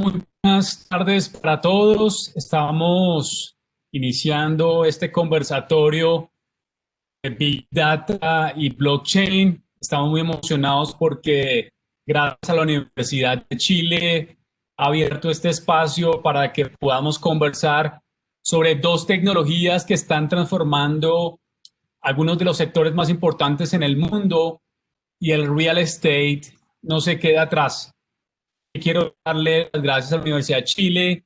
Muy buenas tardes para todos. Estamos iniciando este conversatorio de Big Data y Blockchain. Estamos muy emocionados porque gracias a la Universidad de Chile ha abierto este espacio para que podamos conversar sobre dos tecnologías que están transformando algunos de los sectores más importantes en el mundo y el real estate no se queda atrás. Quiero darle las gracias a la Universidad de Chile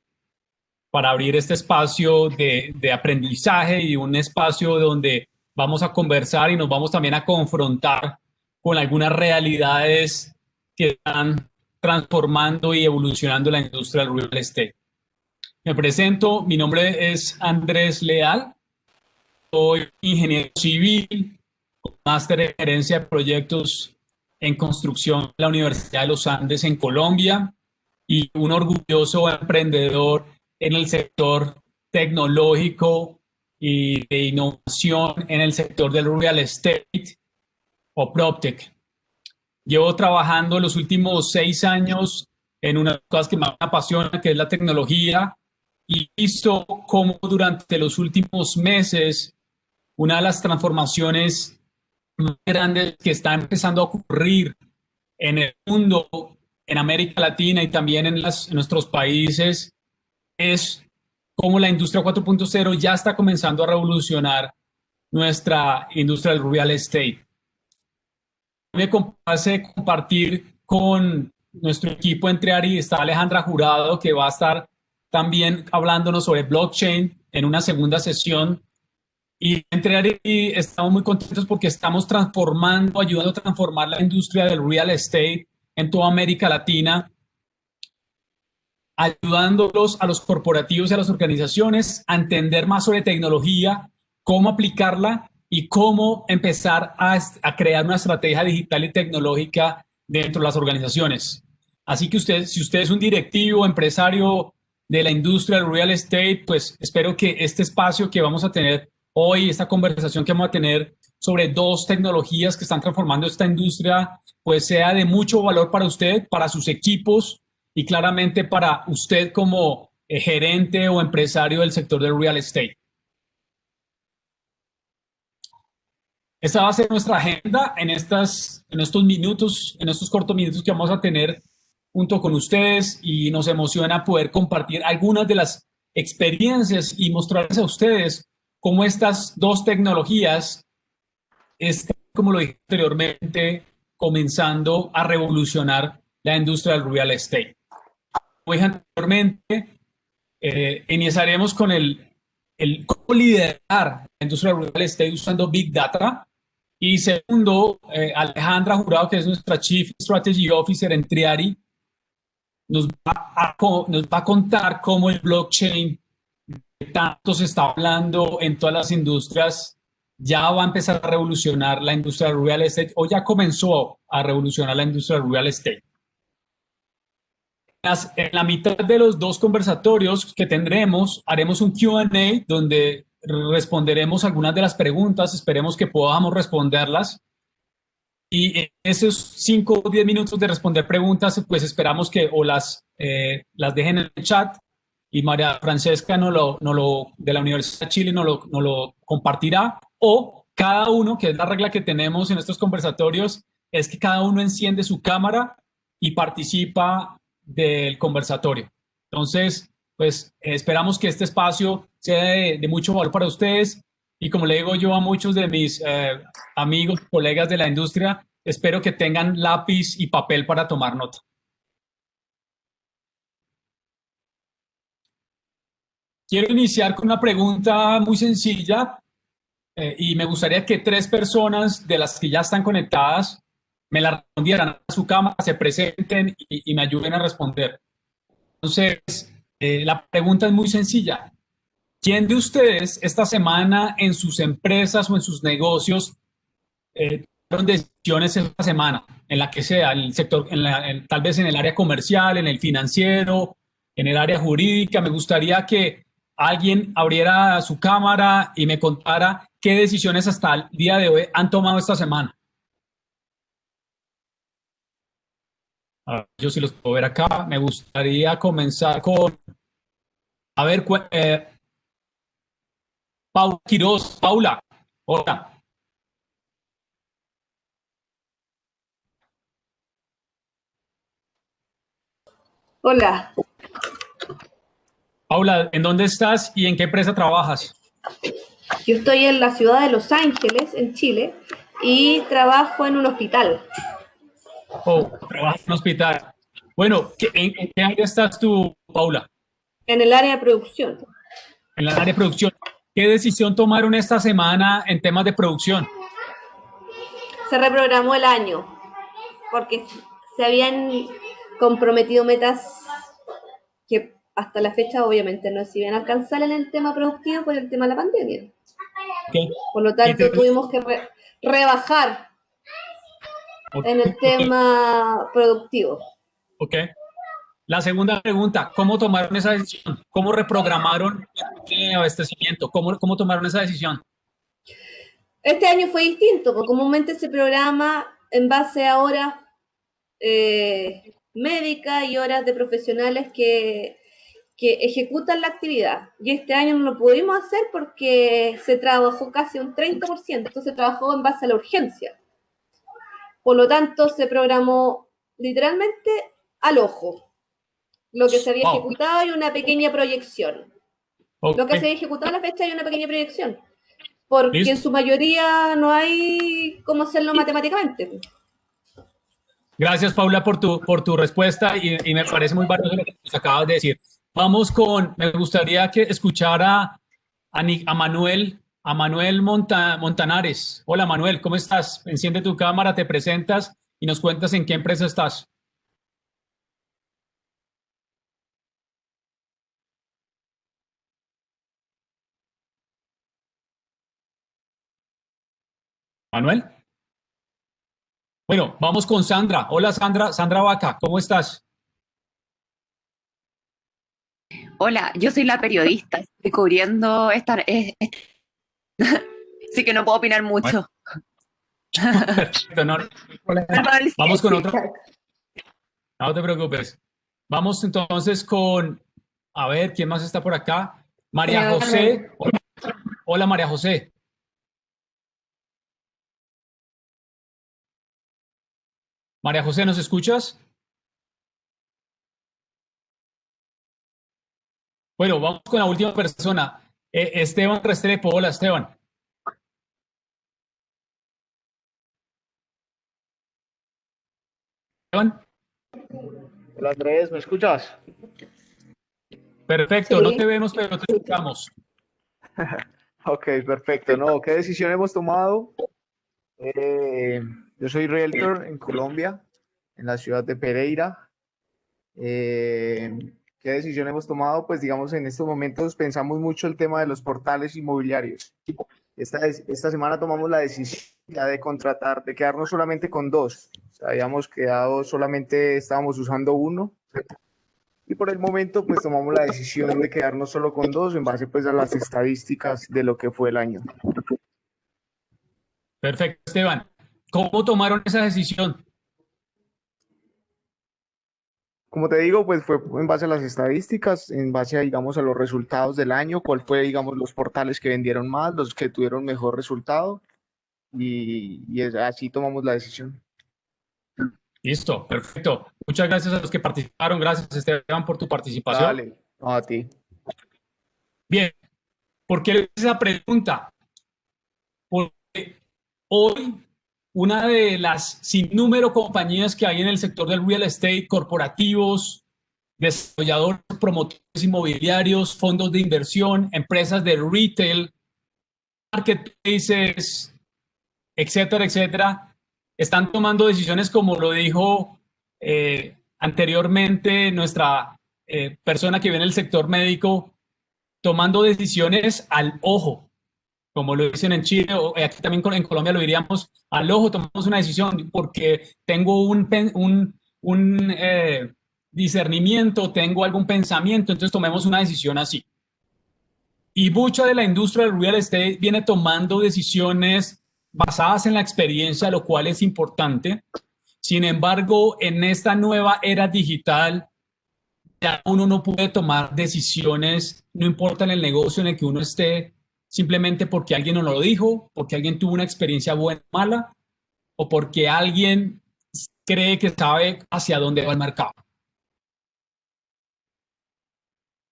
para abrir este espacio de aprendizaje y un espacio donde vamos a conversar y nos vamos también a confrontar con algunas realidades que están transformando y evolucionando la industria del real estate. Me presento, mi nombre es Andrés Leal, soy ingeniero civil, con máster en gerencia de proyectos en construcción de la Universidad de los Andes en Colombia y un orgulloso emprendedor en el sector tecnológico y de innovación en el sector del real estate o PropTech. Llevo trabajando los últimos 6 años en una de las cosas que más me apasiona, que es la tecnología, y he visto cómo durante los últimos meses una de las transformaciones más grandes que está empezando a ocurrir en el mundo, en América Latina y también en nuestros países, es cómo la industria 4.0 ya está comenzando a revolucionar nuestra industria del real estate. Me complace compartir con nuestro equipo entre Ari, está Alejandra Jurado, que va a estar también hablándonos sobre blockchain en una segunda sesión. Y entre Ari estamos muy contentos porque estamos transformando, ayudando a transformar la industria del real estate en toda América Latina, ayudándolos a los corporativos y a las organizaciones a entender más sobre tecnología, cómo aplicarla y cómo empezar a crear una estrategia digital y tecnológica dentro de las organizaciones. Así que usted, si usted es un directivo, empresario de la industria del real estate, pues espero que este espacio que vamos a tener hoy, esta conversación que vamos a tener sobre dos tecnologías que están transformando esta industria, pues sea de mucho valor para usted, para sus equipos y claramente para usted como gerente o empresario del sector del real estate. Esta va a ser nuestra agenda en estos minutos, en estos cortos minutos que vamos a tener junto con ustedes y nos emociona poder compartir algunas de las experiencias y mostrarles a ustedes cómo estas dos tecnologías están, como lo dije anteriormente, comenzando a revolucionar la industria del real estate. Como dije anteriormente, iniciaremos con el cómo liderar la industria del real estate usando Big Data. Y segundo, Alejandra Jurado, que es nuestra Chief Strategy Officer en Triari, nos va a contar cómo el blockchain, que tanto se está hablando en todas las industrias, ya va a empezar a revolucionar la industria del real estate o ya comenzó a revolucionar la industria del real estate. En la mitad de los dos conversatorios que tendremos, haremos un Q&A donde responderemos algunas de las preguntas, esperemos que podamos responderlas. Y en esos 5 o 10 minutos de responder preguntas, pues esperamos que o las dejen en el chat y María Francesca de la Universidad de Chile nos lo compartirá, o cada uno, que es la regla que tenemos en estos conversatorios, es que cada uno enciende su cámara y participa del conversatorio. Entonces, pues esperamos que este espacio sea de mucho valor para ustedes y como le digo yo a muchos de mis amigos, colegas de la industria, espero que tengan lápiz y papel para tomar nota. Quiero iniciar con una pregunta muy sencilla y me gustaría que 3 personas de las que ya están conectadas me la respondieran a su cámara, se presenten y me ayuden a responder. Entonces, la pregunta es muy sencilla. ¿Quién de ustedes esta semana en sus empresas o en sus negocios tomaron decisiones esta semana, en la que sea, el sector, tal vez en el área comercial, en el financiero, en el área jurídica? Me gustaría que alguien abriera su cámara y me contara qué decisiones hasta el día de hoy han tomado esta semana. A ver, yo sí los puedo ver acá. Me gustaría comenzar con, a ver, Paula Quiroz. Paula, hola. Hola, Paula, ¿en dónde estás y en qué empresa trabajas? yo estoy en la ciudad de Los Ángeles, en Chile, y trabajo en un hospital, Oh, trabajas en un hospital. Bueno, ¿en qué área estás tú, Paula? en el área de producción. En la área de producción. ¿Qué decisión tomaron esta semana en temas de producción? Se reprogramó el año porque se habían comprometido metas que hasta la fecha obviamente no se iban a alcanzar en el tema productivo por el tema de la pandemia. ¿Qué? Por lo Y tanto, tuvimos que rebajar ok, en el ok, tema productivo. ok. La segunda pregunta, ¿cómo tomaron esa decisión? ¿Cómo reprogramaron el abastecimiento? ¿Cómo tomaron esa decisión? Este año fue distinto, porque comúnmente se programa en base a horas médicas y horas de profesionales que ejecutan la actividad. Y este año no lo pudimos hacer porque se trabajó casi un 30%, se trabajó en base a la urgencia. Por lo tanto, se programó literalmente al ojo lo que se había Wow, ejecutado y una pequeña proyección. Lo que se ok, había ejecutado a la fecha y una pequeña proyección, porque en listo. su mayoría no hay cómo hacerlo matemáticamente. Gracias, Paula, por tu respuesta y me parece muy valioso lo que nos acabas de decir. Vamos con, me gustaría que escuchara a Manuel Montanares. Hola, Manuel, ¿cómo estás? Enciende tu cámara, te presentas y nos cuentas en qué empresa estás. Manuel. Bueno, vamos con Sandra. Hola, Sandra, Sandra Vaca, ¿cómo estás? Hola, yo soy la periodista, estoy cubriendo sí que no puedo opinar Bueno, mucho. perfecto, no, no hay problema. Perdón, Vamos con sí. otro. No te preocupes. Vamos entonces con, a ver, ¿quién más está por acá? María José. Hola, hola, María José. María José, ¿nos escuchas? Bueno, vamos con la última persona. Esteban Restrepo. Hola, Esteban. Esteban, Hola Andrés, ¿me escuchas? perfecto. No te Sí. vemos, pero te escuchamos. Ok, perfecto. No, ¿qué decisión hemos tomado? Eh, yo soy realtor en Colombia, en la ciudad de Pereira. Eh, ¿Qué decisión hemos tomado? Pues digamos, en estos momentos pensamos mucho el tema de los portales inmobiliarios. Esta semana tomamos la decisión ya de contratar, de quedarnos solamente con dos. O sea, habíamos quedado solamente, estábamos usando uno. Y por el momento, pues tomamos la decisión de quedarnos solo con dos en base pues a las estadísticas de lo que fue el año. Perfecto, Esteban. ¿Cómo tomaron esa decisión? Como te digo, pues fue en base a las estadísticas, en base a, digamos, a los resultados del año, cuál fue, digamos, los portales que vendieron más, los que tuvieron mejor resultado así tomamos la decisión. Listo, perfecto. Muchas gracias a los que participaron. Gracias, Esteban, por tu participación. Dale, no, a ti. Bien, ¿por qué le hice esa pregunta? Porque hoy una de las sin número compañías que hay en el sector del real estate, corporativos, desarrolladores, promotores inmobiliarios, fondos de inversión, empresas de retail, marketplaces, etcétera, etcétera, están tomando decisiones como lo dijo anteriormente nuestra persona que viene del sector médico, tomando decisiones al ojo, como lo dicen en Chile, o aquí también en Colombia lo diríamos, al ojo tomamos una decisión porque tengo un discernimiento, tengo algún pensamiento, entonces tomemos una decisión así. Y mucha de la industria del real estate viene tomando decisiones basadas en la experiencia, lo cual es importante. Sin embargo, en esta nueva era digital, ya uno no puede tomar decisiones, no importa en el negocio en el que uno esté, simplemente porque alguien nos lo dijo, porque alguien tuvo una experiencia buena o mala, o porque alguien cree que sabe hacia dónde va el mercado.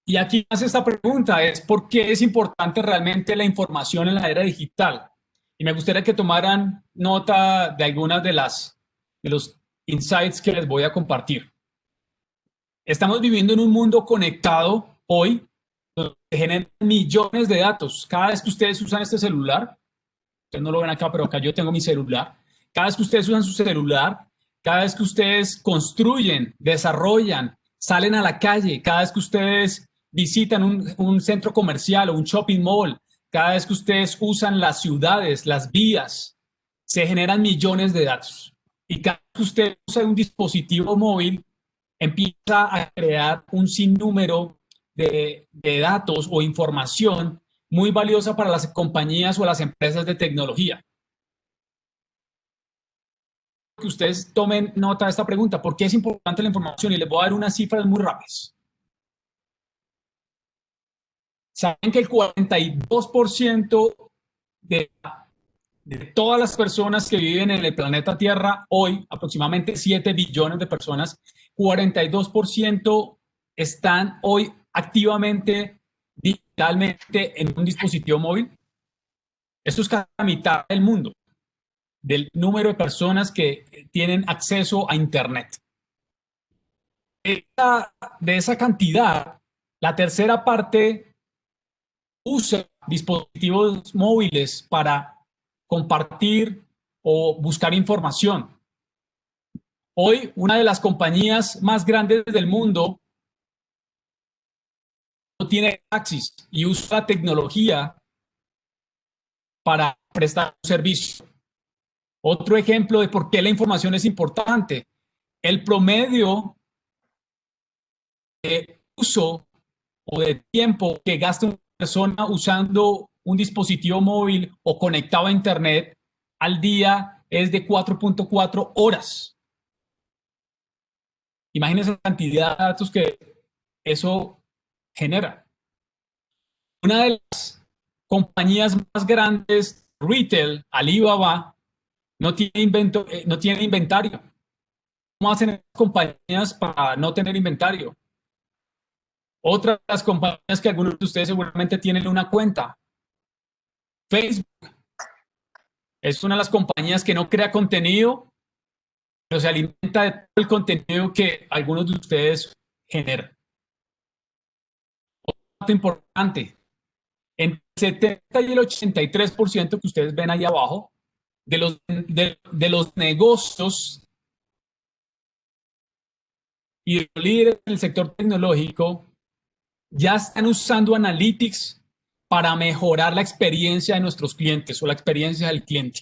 Y aquí hace esta pregunta, es ¿por qué es importante realmente la información en la era digital? Y me gustaría que tomaran nota de algunas de los insights que les voy a compartir. Estamos viviendo en un mundo conectado hoy, donde se generan millones de datos. Cada vez que ustedes usan este celular, ustedes no lo ven acá, pero acá yo tengo mi celular. Cada vez que ustedes usan su celular, cada vez que ustedes construyen, desarrollan, salen a la calle, cada vez que ustedes visitan un centro comercial o un shopping mall, cada vez que ustedes usan las ciudades, las vías, se generan millones de datos. Y cada vez que usted usa un dispositivo móvil, empieza a crear un sinnúmero de datos o información muy valiosa para las compañías o las empresas de tecnología. Que ustedes tomen nota de esta pregunta, ¿por qué es importante la información? Y les voy a dar unas cifras muy rápidas. Saben que el 42% de, de todas las personas que viven en el planeta Tierra hoy, aproximadamente 7 billones de personas, 42% están hoy activamente, digitalmente en un dispositivo móvil. Esto es casi la mitad del mundo, del número de personas que tienen acceso a Internet. De esa cantidad, la tercera parte usa dispositivos móviles para compartir o buscar información. Hoy, una de las compañías más grandes del mundo no tiene taxis y usa la tecnología para prestar un servicio. Otro ejemplo de por qué la información es importante. El promedio de uso o de tiempo que gasta una persona usando un dispositivo móvil o conectado a Internet al día es de 4.4 horas. Imagínense la cantidad de datos que eso genera. Una de las compañías más grandes, retail, Alibaba, no tiene inventario. ¿Cómo hacen las compañías para no tener inventario? Otra de las compañías que algunos de ustedes seguramente tienen una cuenta, Facebook, es una de las compañías que no crea contenido, pero se alimenta de todo el contenido que algunos de ustedes generan. Otro dato importante, entre el 70 y el 83% que ustedes ven ahí abajo, de los negocios y de los líderes del sector tecnológico ya están usando Analytics para mejorar la experiencia de nuestros clientes o la experiencia del cliente.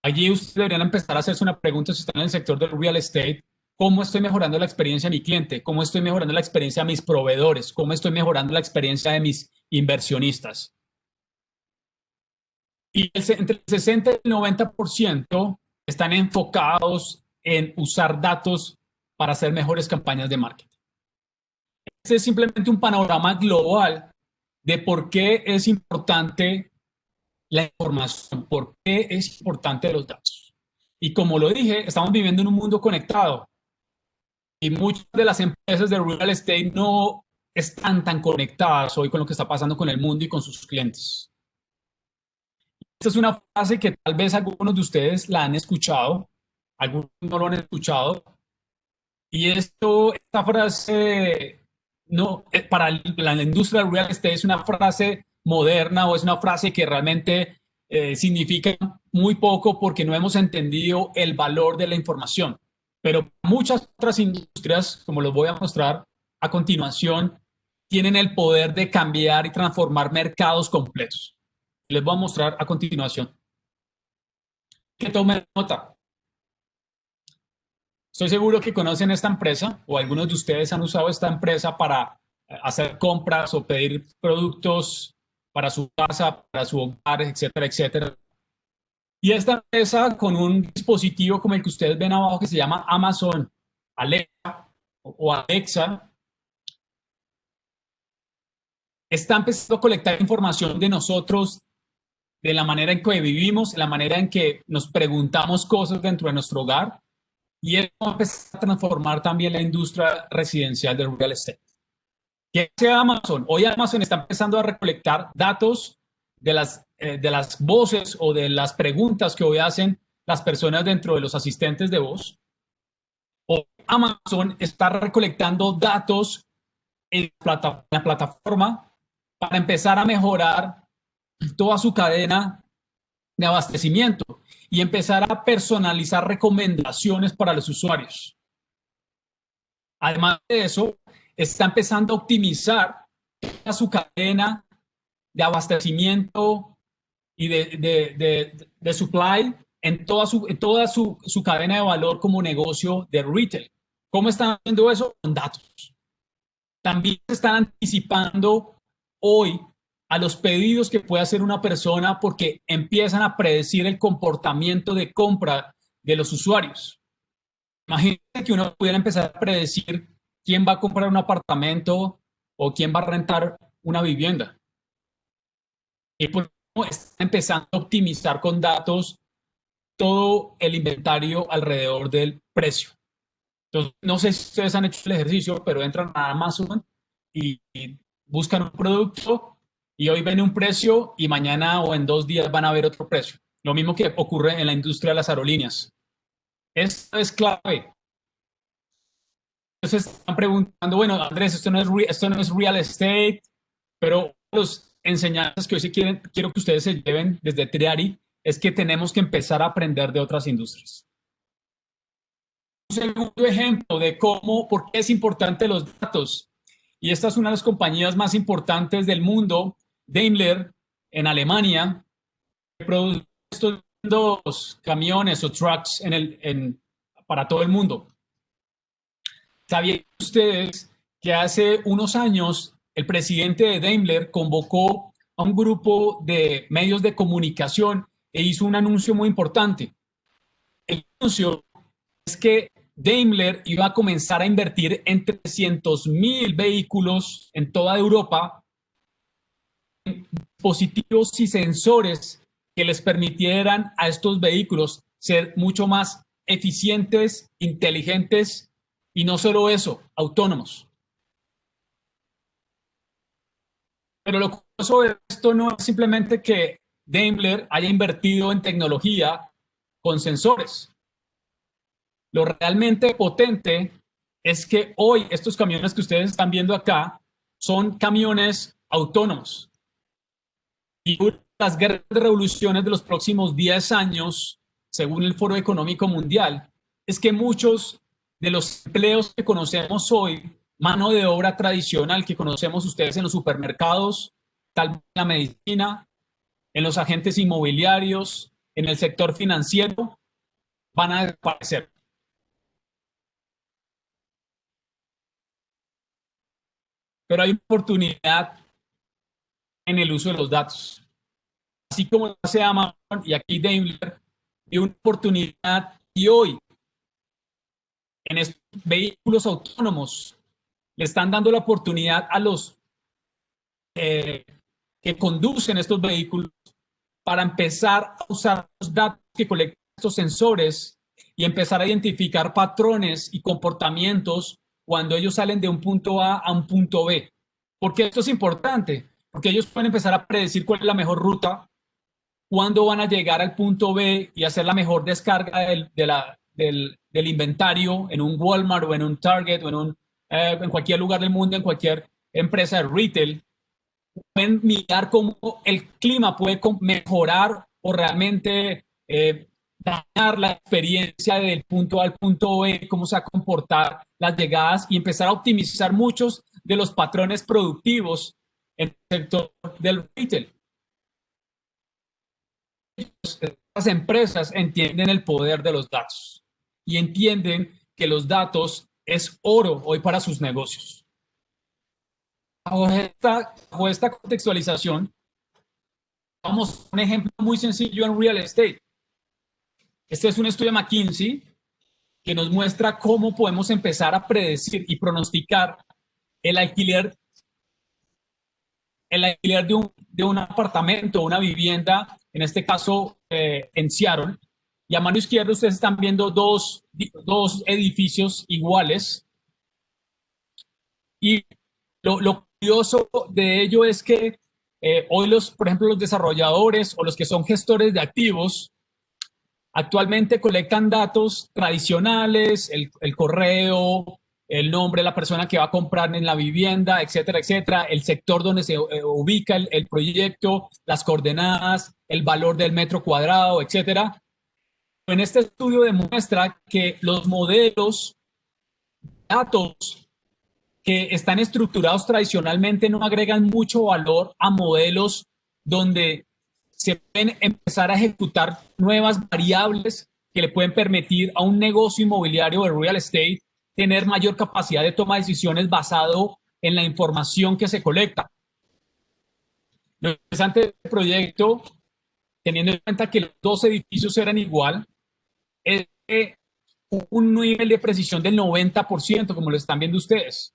Allí ustedes deberían empezar a hacerse una pregunta si están en el sector del real estate. ¿Cómo estoy mejorando la experiencia de mi cliente? ¿Cómo estoy mejorando la experiencia de mis proveedores? ¿Cómo estoy mejorando la experiencia de mis inversionistas? Y entre el 60 y el 90% están enfocados en usar datos para hacer mejores campañas de marketing. Este es simplemente un panorama global de por qué es importante la información, por qué es importante los datos. Y como lo dije, estamos viviendo en un mundo conectado y muchas de las empresas de real estate no están tan conectadas hoy con lo que está pasando con el mundo y con sus clientes. Esta es una frase que tal vez algunos de ustedes la han escuchado, algunos no lo han escuchado. Y esta frase, no, para la industria del real estate es una frase moderna o es una frase que realmente significa muy poco porque no hemos entendido el valor de la información. Pero muchas otras industrias, como los voy a mostrar a continuación, tienen el poder de cambiar y transformar mercados completos. Les voy a mostrar a continuación. Que tomen nota. Estoy seguro que conocen esta empresa o algunos de ustedes han usado esta empresa para hacer compras o pedir productos para su casa, para su hogar, etcétera, etcétera. Y esta empresa con un dispositivo como el que ustedes ven abajo que se llama Amazon Alexa o Alexa, está empezando a colectar información de nosotros, de la manera en que vivimos, de la manera en que nos preguntamos cosas dentro de nuestro hogar, y eso va a empezar a transformar también la industria residencial del real estate. ¿Qué hace Amazon? Hoy Amazon está empezando a recolectar datos de las voces o de las preguntas que hoy hacen las personas dentro de los asistentes de voz. Hoy Amazon está recolectando datos en la plataforma para empezar a mejorar toda su cadena de abastecimiento y empezar a personalizar recomendaciones para los usuarios. Además de eso, está empezando a optimizar su cadena de abastecimiento y de supply en toda su cadena de valor como negocio de retail. ¿Cómo están haciendo eso? Con datos. También se están anticipando hoy a los pedidos que puede hacer una persona porque empiezan a predecir el comportamiento de compra de los usuarios. Imagínate que uno pudiera empezar a predecir quién va a comprar un apartamento o quién va a rentar una vivienda. Y por eso está empezando a optimizar con datos todo el inventario alrededor del precio. Entonces, no sé si ustedes han hecho el ejercicio, pero entran a Amazon y buscan un producto y hoy ven un precio y mañana o en 2 días van a ver otro precio. Lo mismo que ocurre en la industria de las aerolíneas. Esto es clave. Entonces están preguntando, bueno, Andrés, esto no es real estate, pero las enseñanzas que hoy quiero que ustedes se lleven desde Triari es que tenemos que empezar a aprender de otras industrias. Un segundo ejemplo de por qué es importante los datos. Y esta es una de las compañías más importantes del mundo, Daimler, en Alemania, que produce estos camiones o trucks para todo el mundo. ¿Sabían ustedes que hace unos años el presidente de Daimler convocó a un grupo de medios de comunicación e hizo un anuncio muy importante? El anuncio es que Daimler iba a comenzar a invertir en 300.000 vehículos en toda Europa, en dispositivos y sensores que les permitieran a estos vehículos ser mucho más eficientes, inteligentes y no solo eso, autónomos. Pero lo curioso de esto no es simplemente que Daimler haya invertido en tecnología con sensores. Lo realmente potente es que hoy estos camiones que ustedes están viendo acá son camiones autónomos. Y una de las grandes revoluciones de los próximos 10 años, según el Foro Económico Mundial, es que muchos de los empleos que conocemos hoy, mano de obra tradicional que conocemos ustedes en los supermercados, tal vez en la medicina, en los agentes inmobiliarios, en el sector financiero, van a desaparecer. Pero hay una oportunidad en el uso de los datos. Así como lo hace Amazon y aquí Daimler, hay una oportunidad y hoy en estos vehículos autónomos le están dando la oportunidad a los que conducen estos vehículos para empezar a usar los datos que colectan estos sensores y empezar a identificar patrones y comportamientos cuando ellos salen de un punto A un punto B. ¿Por qué esto es importante? Porque ellos pueden empezar a predecir cuál es la mejor ruta, cuándo van a llegar al punto B y hacer la mejor descarga del inventario en un Walmart o en un Target o en cualquier lugar del mundo, en cualquier empresa de retail. Pueden mirar cómo el clima puede mejorar o realmente dañar la experiencia del punto A al punto B, cómo se va a comportar las llegadas y empezar a optimizar muchos de los patrones productivos en el sector del retail. Las empresas entienden el poder de los datos y entienden que los datos es oro hoy para sus negocios. Bajo esta contextualización, vamos a un ejemplo muy sencillo en real estate. Este es un estudio de McKinsey que nos muestra cómo podemos empezar a predecir y pronosticar el alquiler de un apartamento, una vivienda, en este caso en Seattle. Y a mano izquierda ustedes están viendo dos edificios iguales. Y lo curioso de ello es que hoy por ejemplo, los desarrolladores o los que son gestores de activos actualmente colectan datos tradicionales, el correo, el nombre de la persona que va a comprar en la vivienda, etcétera, etcétera, el sector donde se ubica el proyecto, las coordenadas, el valor del metro cuadrado, etcétera. En este estudio demuestra que los modelos, datos que están estructurados tradicionalmente no agregan mucho valor a modelos donde se pueden empezar a ejecutar nuevas variables que le pueden permitir a un negocio inmobiliario de real estate tener mayor capacidad de toma de decisiones basado en la información que se colecta. Lo interesante del proyecto, teniendo en cuenta que los dos edificios eran igual, es un nivel de precisión del 90%, como lo están viendo ustedes.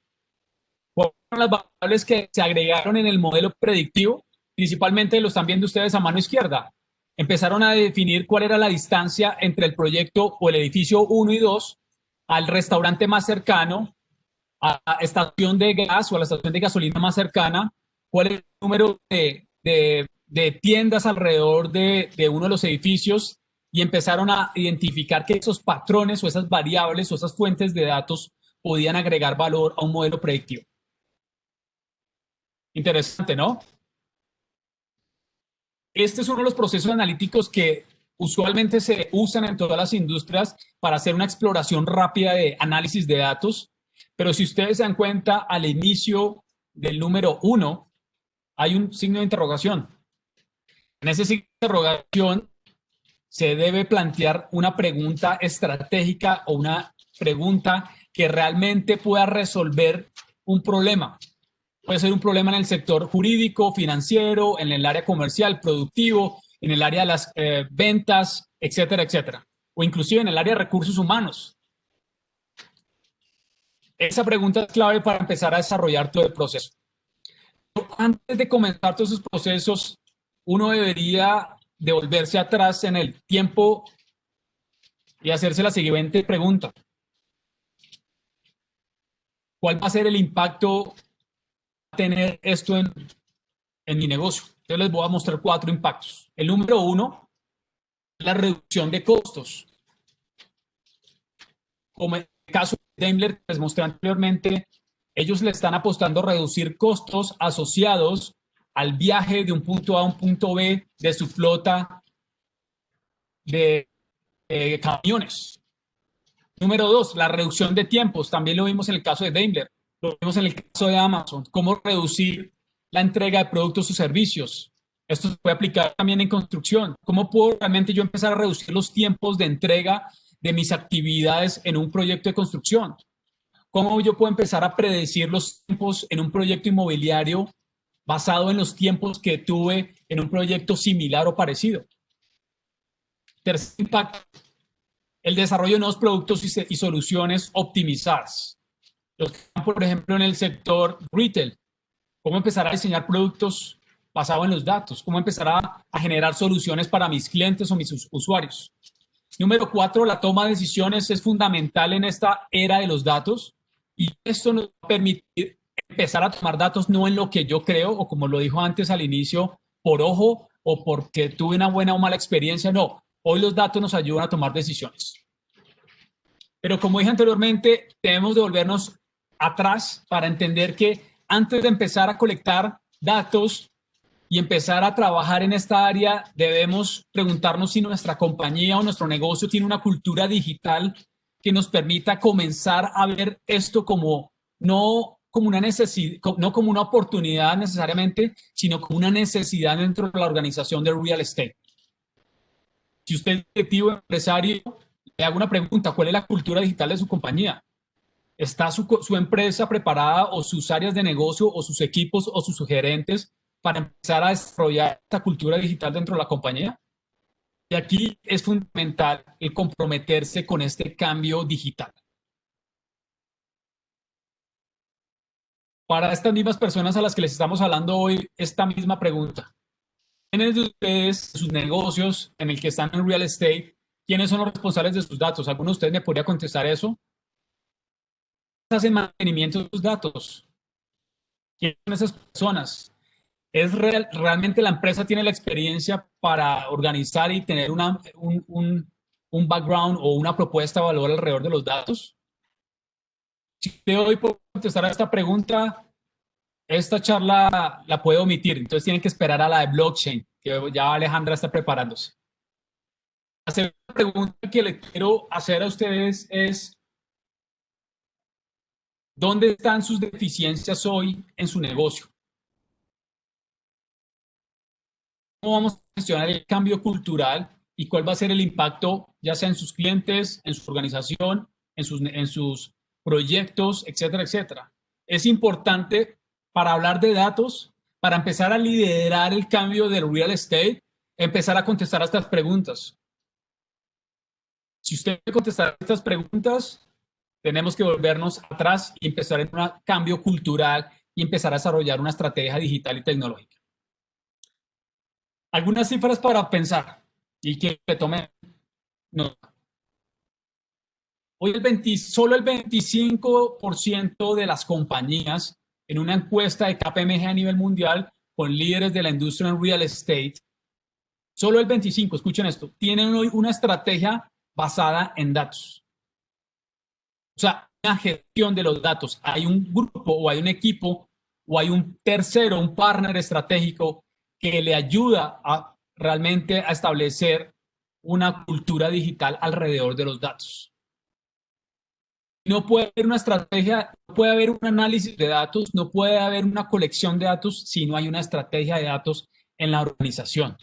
¿Cuáles son las variables que se agregaron en el modelo predictivo? Principalmente lo están viendo ustedes a mano izquierda. Empezaron a definir cuál era la distancia entre el proyecto o el edificio 1 y 2 al restaurante más cercano, a la estación de gas o a la estación de gasolina más cercana, cuál es el número de tiendas alrededor de uno de los edificios, y empezaron a identificar que esos patrones o esas variables o esas fuentes de datos podían agregar valor a un modelo predictivo. Interesante, ¿no? Este es uno de los procesos analíticos que usualmente se usan en todas las industrias para hacer una exploración rápida de análisis de datos. Pero si ustedes se dan cuenta, al inicio del número 1 hay un signo de interrogación. En ese signo de interrogación se debe plantear una pregunta estratégica o una pregunta que realmente pueda resolver un problema. Puede ser un problema en el sector jurídico, financiero, en el área comercial, productivo, en el área de las ventas, etcétera, etcétera. O inclusive en el área de recursos humanos. Esa pregunta es clave para empezar a desarrollar todo el proceso. Antes de comenzar todos esos procesos, uno debería devolverse atrás en el tiempo y hacerse la siguiente pregunta. ¿Cuál va a ser el impacto tener esto en mi negocio? Yo les voy a mostrar 4 impactos. El número 1 es la reducción de costos. Como en el caso de Daimler que les mostré anteriormente, ellos le están apostando a reducir costos asociados al viaje de un punto A a un punto B de su flota de camiones. Número 2, la reducción de tiempos. También lo vimos en el caso de Daimler. Lo vimos en el caso de Amazon, cómo reducir la entrega de productos o servicios. Esto se puede aplicar también en construcción. ¿Cómo puedo realmente yo empezar a reducir los tiempos de entrega de mis actividades en un proyecto de construcción? ¿Cómo yo puedo empezar a predecir los tiempos en un proyecto inmobiliario basado en los tiempos que tuve en un proyecto similar o parecido? Tercer impacto, el desarrollo de nuevos productos y soluciones optimizadas. Los que están, por ejemplo, en el sector retail, cómo empezar a diseñar productos basados en los datos, cómo empezar a generar soluciones para mis clientes o mis usuarios. Número 4, la toma de decisiones es fundamental en esta era de los datos, y esto nos va a permitir empezar a tomar datos no en lo que yo creo o como lo dijo antes al inicio, por ojo o porque tuve una buena o mala experiencia, no. Hoy los datos nos ayudan a tomar decisiones. Pero como dije anteriormente, debemos de volvernos atrás para entender que antes de empezar a colectar datos y empezar a trabajar en esta área, debemos preguntarnos si nuestra compañía o nuestro negocio tiene una cultura digital que nos permita comenzar a ver esto como no como una necesidad, no como una oportunidad necesariamente, sino como una necesidad dentro de la organización de real estate. Si usted es directivo empresario, le hago una pregunta: ¿cuál es la cultura digital de su compañía? ¿Está su empresa preparada, o sus áreas de negocio o sus equipos o sus gerentes, para empezar a desarrollar esta cultura digital dentro de la compañía? Y aquí es fundamental el comprometerse con este cambio digital. Para estas mismas personas a las que les estamos hablando hoy, esta misma pregunta. ¿Quiénes de ustedes, sus negocios en el que están en real estate, quiénes son los responsables de sus datos? ¿Alguno de ustedes me podría contestar eso? ¿Quiénes hacen mantenimiento de sus datos? ¿Quiénes son esas personas? ¿Realmente la empresa tiene la experiencia para organizar y tener un background o una propuesta de valor alrededor de los datos? Si usted hoy puede contestar a esta pregunta, esta charla la puede omitir, entonces tienen que esperar a la de blockchain, que ya Alejandra está preparándose. La segunda pregunta que le quiero hacer a ustedes es, ¿dónde están sus deficiencias hoy en su negocio? ¿Cómo vamos a gestionar el cambio cultural y cuál va a ser el impacto, ya sea en sus clientes, en su organización, en sus proyectos, etcétera, etcétera? Es importante para hablar de datos, para empezar a liderar el cambio del real estate, empezar a contestar a estas preguntas. Si usted puede contestar estas preguntas, tenemos que volvernos atrás y empezar en un cambio cultural y empezar a desarrollar una estrategia digital y tecnológica. Algunas cifras para pensar y que tomen nota. Hoy solo el 25% de las compañías en una encuesta de KPMG a nivel mundial con líderes de la industria en real estate, solo el 25%, escuchen esto, tienen hoy una estrategia basada en datos. O sea, una gestión de los datos. Hay un grupo o hay un equipo o hay un tercero, un partner estratégico que le ayuda a realmente a establecer una cultura digital alrededor de los datos. No puede haber una estrategia, no puede haber un análisis de datos, no puede haber una colección de datos si no hay una estrategia de datos en la organización.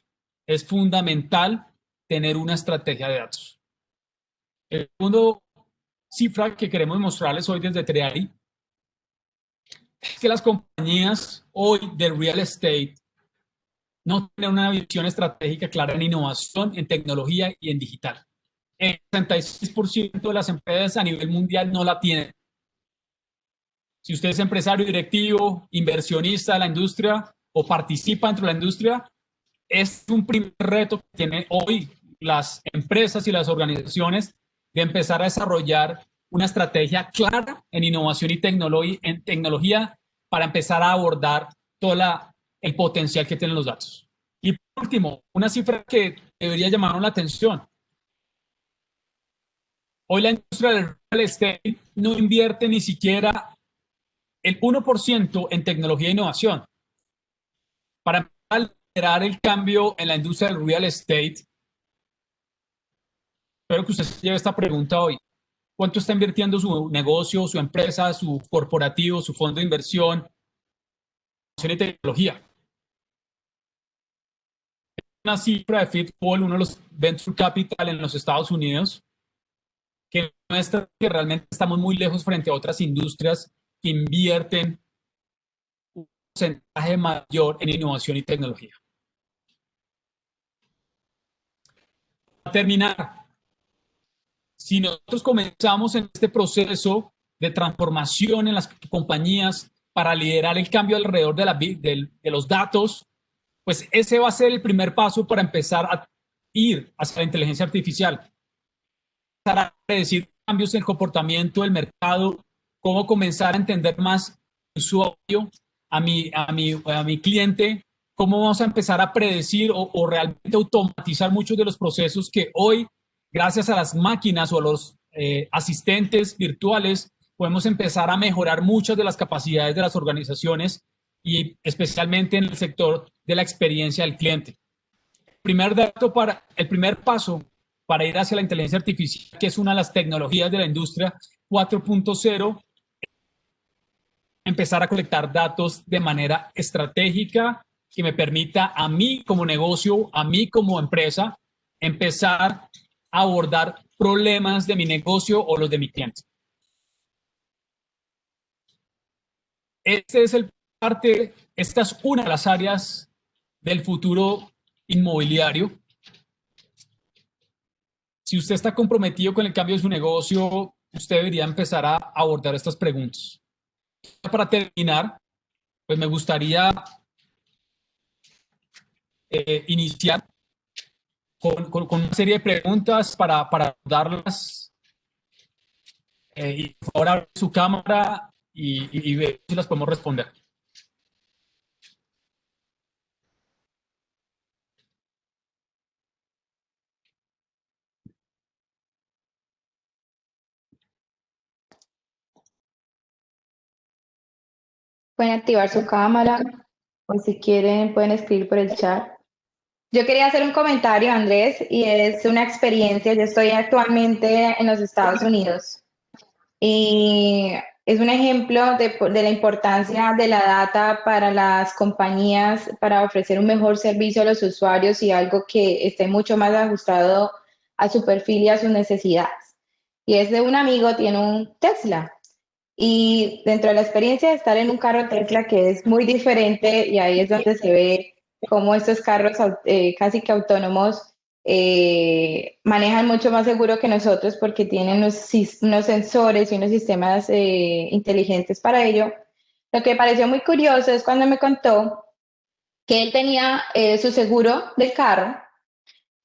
Es fundamental tener una estrategia de datos. El segundo cifra que queremos mostrarles hoy desde Treari es que las compañías hoy de real estate no tienen una visión estratégica clara en innovación, en tecnología y en digital. El 66% de las empresas a nivel mundial no la tienen. Si usted es empresario, directivo, inversionista de la industria o participa dentro de la industria, es un primer reto que tienen hoy las empresas y las organizaciones de empezar a desarrollar una estrategia clara en innovación y tecnología para empezar a abordar todo el potencial que tienen los datos. Y por último, una cifra que debería llamarnos la atención. Hoy la industria del real estate no invierte ni siquiera el 1% en tecnología e innovación. Para liderar el cambio en la industria del real estate, espero que usted se lleve esta pregunta hoy. ¿Cuánto está invirtiendo su negocio, su empresa, su corporativo, su fondo de inversión en tecnología? Una cifra de Fitball, uno de los venture capital en los Estados Unidos, que muestra que realmente estamos muy lejos frente a otras industrias que invierten un porcentaje mayor en innovación y tecnología. Para terminar, si nosotros comenzamos en este proceso de transformación en las compañías para liderar el cambio alrededor de los datos, pues ese va a ser el primer paso para empezar a ir hacia la inteligencia artificial. Empezar a predecir cambios en el comportamiento del mercado, cómo comenzar a entender más al usuario, a mi cliente, cómo vamos a empezar a predecir o realmente automatizar muchos de los procesos que hoy, gracias a las máquinas o a los asistentes virtuales, podemos empezar a mejorar muchas de las capacidades de las organizaciones y especialmente en el sector de la experiencia del cliente. El primer paso para ir hacia la inteligencia artificial, que es una de las tecnologías de la industria 4.0, empezar a colectar datos de manera estratégica que me permita a mí como negocio, a mí como empresa, empezar a abordar problemas de mi negocio o los de mi cliente. Esta es una de las áreas del futuro inmobiliario. si usted está comprometido con el cambio de su negocio, usted debería empezar a abordar estas preguntas. Para terminar, pues me gustaría iniciar con una serie de preguntas para darlas. Y por favor, abre su cámara y ve si las podemos responder. Pueden activar su cámara o si quieren pueden escribir por el chat. Yo quería hacer un comentario, Andrés, y es una experiencia. Yo estoy actualmente en los Estados Unidos y es un ejemplo de la importancia de la data para las compañías para ofrecer un mejor servicio a los usuarios y algo que esté mucho más ajustado a su perfil y a sus necesidades. Y es de un amigo, tiene un Tesla. Y dentro de la experiencia de estar en un carro Tesla que es muy diferente y ahí es donde se ve cómo estos carros casi que autónomos manejan mucho más seguro que nosotros porque tienen unos sensores y unos sistemas inteligentes para ello. Lo que me pareció muy curioso es cuando me contó que él tenía su seguro del carro,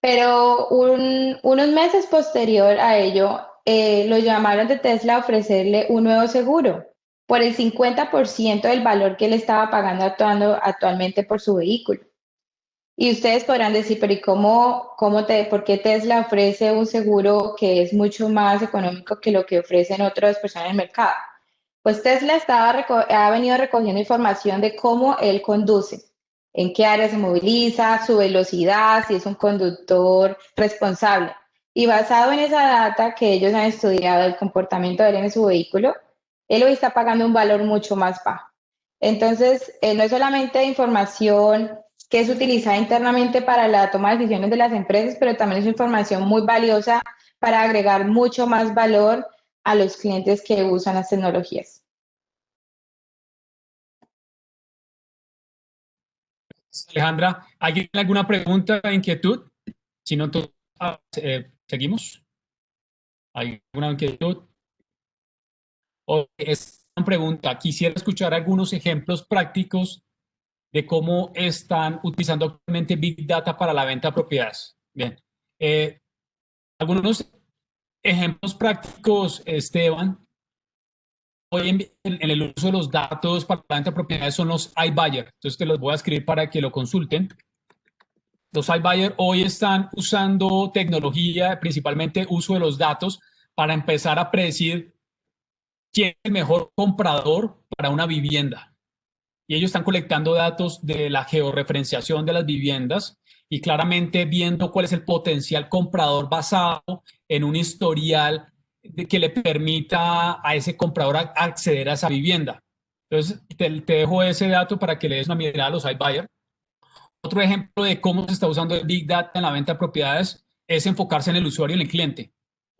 pero unos meses posterior a ello, lo llamaron de Tesla a ofrecerle un nuevo seguro por el 50% del valor que él estaba pagando actualmente por su vehículo. Y ustedes podrán decir, pero ¿y por qué Tesla ofrece un seguro que es mucho más económico que lo que ofrecen otras personas en el mercado? Pues Tesla ha venido recogiendo información de cómo él conduce, en qué área se moviliza, su velocidad, si es un conductor responsable. Y basado en esa data que ellos han estudiado el comportamiento de él en su vehículo, él hoy está pagando un valor mucho más bajo. Entonces, no es solamente información que es utilizada internamente para la toma de decisiones de las empresas, pero también es información muy valiosa para agregar mucho más valor a los clientes que usan las tecnologías. Alejandra, ¿alguien tiene alguna pregunta, inquietud? Si no, seguimos. ¿Hay alguna inquietud? O es una pregunta. Quisiera escuchar algunos ejemplos prácticos de cómo están utilizando actualmente Big Data para la venta de propiedades. Bien. Algunos ejemplos prácticos, Esteban. Hoy en el uso de los datos para la venta de propiedades son los iBuyer. Entonces te los voy a escribir para que lo consulten. Los iBuyer hoy están usando tecnología, principalmente uso de los datos, para empezar a predecir quién es el mejor comprador para una vivienda. Y ellos están colectando datos de la georreferenciación de las viviendas y claramente viendo cuál es el potencial comprador basado en un historial que le permita a ese comprador acceder a esa vivienda. Entonces, te dejo ese dato para que le des una mirada a los iBuyer. Otro ejemplo de cómo se está usando el Big Data en la venta de propiedades es enfocarse en el usuario y en el cliente.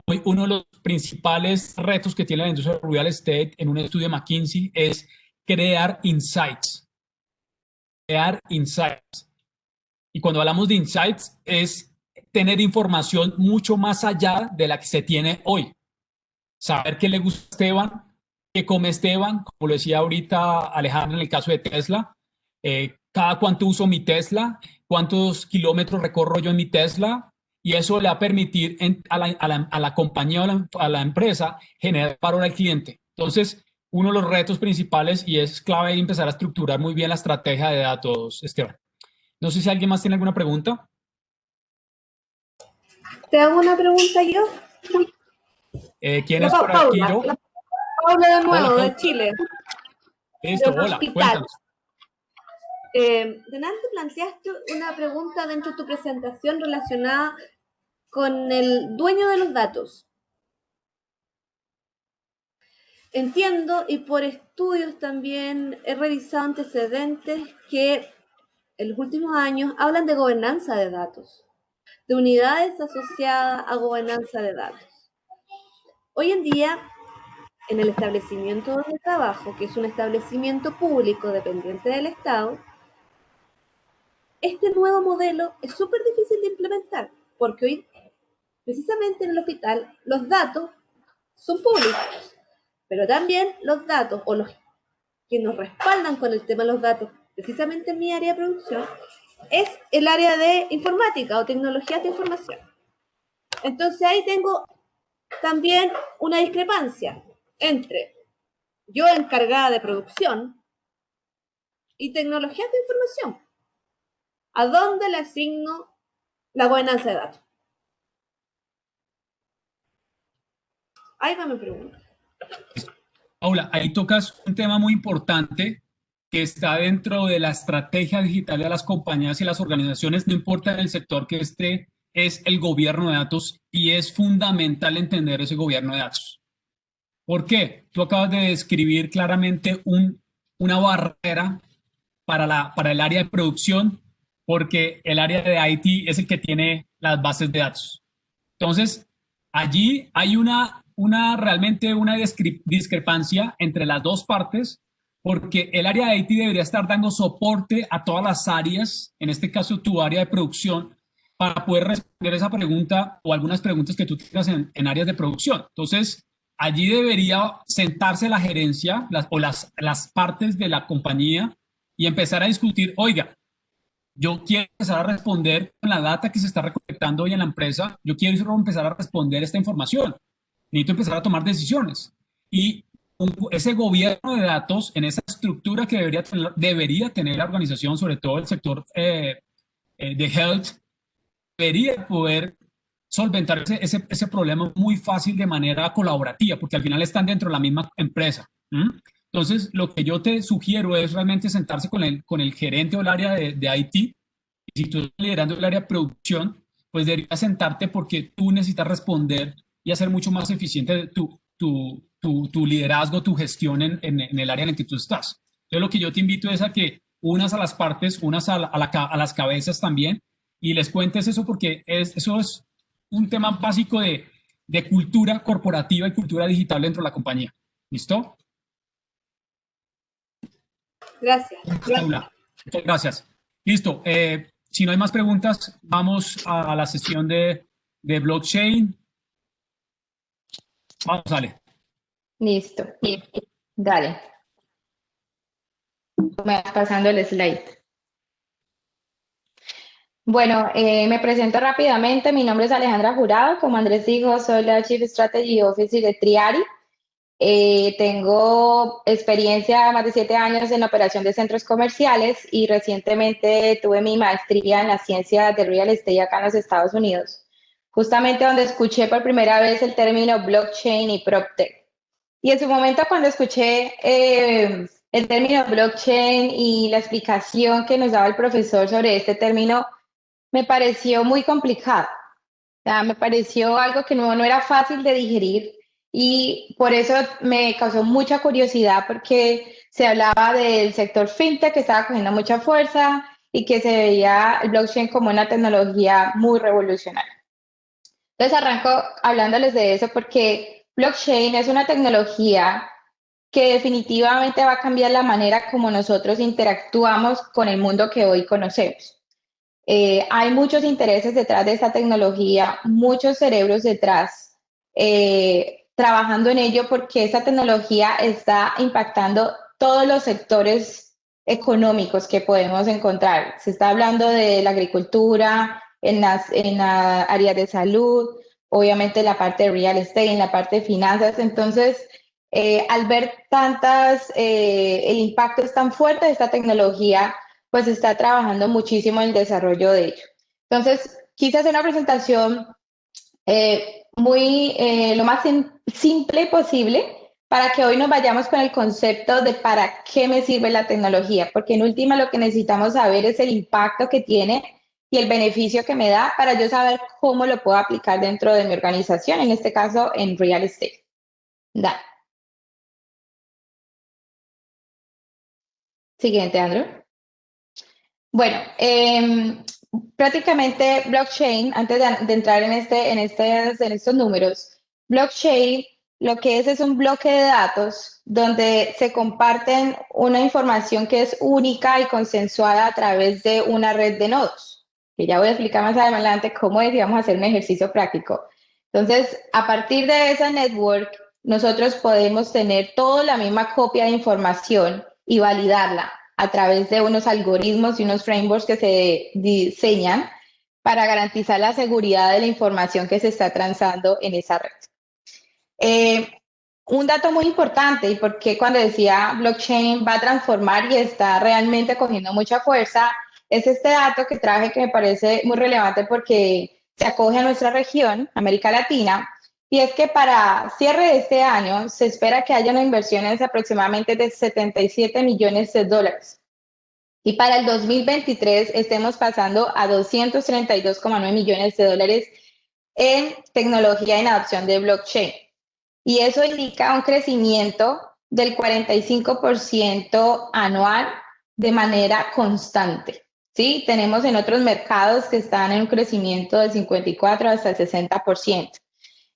Hoy uno de los principales retos que tiene la industria de real estate en un estudio de McKinsey es crear insights. Crear insights. Y cuando hablamos de insights es tener información mucho más allá de la que se tiene hoy. Saber qué le gusta a Esteban, qué come Esteban, como lo decía ahorita Alejandro en el caso de Tesla, cada cuánto uso mi Tesla, cuántos kilómetros recorro yo en mi Tesla, y eso le va a permitir a la compañía o a la empresa generar valor al cliente. Entonces, uno de los retos principales y es clave empezar a estructurar muy bien la estrategia de datos, Esteban. No sé si alguien más tiene alguna pregunta. ¿Te hago una pregunta yo? ¿Quién es por aquí? ¿Yo? Paula de nuevo, Hola, de Chile. Listo, De hola, hospital. cuéntanos. Delante planteaste una pregunta dentro de tu presentación relacionada con el dueño de los datos. Entiendo y por estudios también he revisado antecedentes que en los últimos años hablan de gobernanza de datos, de unidades asociadas a gobernanza de datos. Hoy en día, en el establecimiento donde trabajo, que es un establecimiento público dependiente del Estado, este nuevo modelo es súper difícil de implementar, porque hoy precisamente en el hospital los datos son públicos, pero también los datos o los que nos respaldan con el tema de los datos, precisamente en mi área de producción, es el área de informática o tecnologías de información. Entonces ahí tengo también una discrepancia entre yo encargada de producción y tecnologías de información. ¿A dónde le asigno la gobernanza de datos? Ahí va mi pregunta. Paula, ahí tocas un tema muy importante que está dentro de la estrategia digital de las compañías y las organizaciones, no importa el sector que esté, es el gobierno de datos y es fundamental entender ese gobierno de datos. ¿Por qué? Tú acabas de describir claramente una barrera para el área de producción, porque el área de IT es el que tiene las bases de datos. Entonces, allí hay realmente una discrepancia entre las dos partes, porque el área de IT debería estar dando soporte a todas las áreas, en este caso tu área de producción, para poder responder esa pregunta o algunas preguntas que tú tengas en áreas de producción. Entonces, allí debería sentarse la gerencia las partes de la compañía y empezar a discutir, oiga, yo quiero empezar a responder con la data que se está recolectando hoy en la empresa, yo quiero empezar a responder esta información, necesito empezar a tomar decisiones. Y ese gobierno de datos, en esa estructura que debería tener la organización, sobre todo el sector de health, debería poder solventar ese problema muy fácil de manera colaborativa, porque al final están dentro de la misma empresa. Entonces, lo que yo te sugiero es realmente sentarse con el gerente o el área de IT. Y si tú estás liderando el área de producción, pues deberías sentarte porque tú necesitas responder y hacer mucho más eficiente tu liderazgo, tu gestión en el área en el que tú estás. Entonces, lo que yo te invito es a que unas a las partes, unas a las cabezas también, y les cuentes eso porque eso es un tema básico de cultura corporativa y cultura digital dentro de la compañía. ¿Listo? Gracias. Paula, muchas gracias. Listo. Si no hay más preguntas, vamos a la sesión de blockchain. Vamos, Ale. Listo. Dale. Me vas pasando el slide. Bueno, me presento rápidamente. Mi nombre es Alejandra Jurado. Como Andrés dijo, soy la Chief Strategy Officer de Triari. Tengo experiencia de más de 7 años en operación de centros comerciales y recientemente tuve mi maestría en la ciencia del real estate acá en los Estados Unidos, justamente donde escuché por primera vez el término blockchain y PropTech. Y en su momento cuando escuché el término blockchain y la explicación que nos daba el profesor sobre este término, me pareció muy complicado. O sea, me pareció algo que no era fácil de digerir y por eso me causó mucha curiosidad porque se hablaba del sector fintech que estaba cogiendo mucha fuerza y que se veía el blockchain como una tecnología muy revolucionaria. Entonces arranco hablándoles de eso porque blockchain es una tecnología que definitivamente va a cambiar la manera como nosotros interactuamos con el mundo que hoy conocemos. Hay muchos intereses detrás de esta tecnología, muchos cerebros detrás trabajando en ello porque esta tecnología está impactando todos los sectores económicos que podemos encontrar. Se está hablando de la agricultura, en la área de salud, obviamente en la parte de real estate, en la parte de finanzas. Entonces, al ver el impacto es tan fuerte de esta tecnología, pues está trabajando muchísimo en el desarrollo de ello. Entonces, quise hacer una presentación lo más simple posible para que hoy nos vayamos con el concepto de para qué me sirve la tecnología, porque en última lo que necesitamos saber es el impacto que tiene y el beneficio que me da para yo saber cómo lo puedo aplicar dentro de mi organización, en este caso en real estate. Da. Siguiente, Andrew. Bueno, prácticamente blockchain, antes de entrar en estos números, blockchain lo que es un bloque de datos donde se comparten una información que es única y consensuada a través de una red de nodos. que ya voy a explicar más adelante cómo es y vamos a hacer un ejercicio práctico. Entonces, a partir de esa network, nosotros podemos tener toda la misma copia de información y validarla a través de unos algoritmos y unos frameworks que se diseñan para garantizar la seguridad de la información que se está transando en esa red. Un dato muy importante, y porque cuando decía blockchain va a transformar y está realmente cogiendo mucha fuerza, es este dato que traje que me parece muy relevante porque se acoge a nuestra región, América Latina, y es que para cierre de este año se espera que haya una inversión de aproximadamente de 77 millones de dólares. Y para el 2023 estemos pasando a 232,9 millones de dólares en tecnología en adopción de blockchain. Y eso indica un crecimiento del 45% anual de manera constante. ¿Sí? Tenemos en otros mercados que están en un crecimiento del 54 hasta el 60%.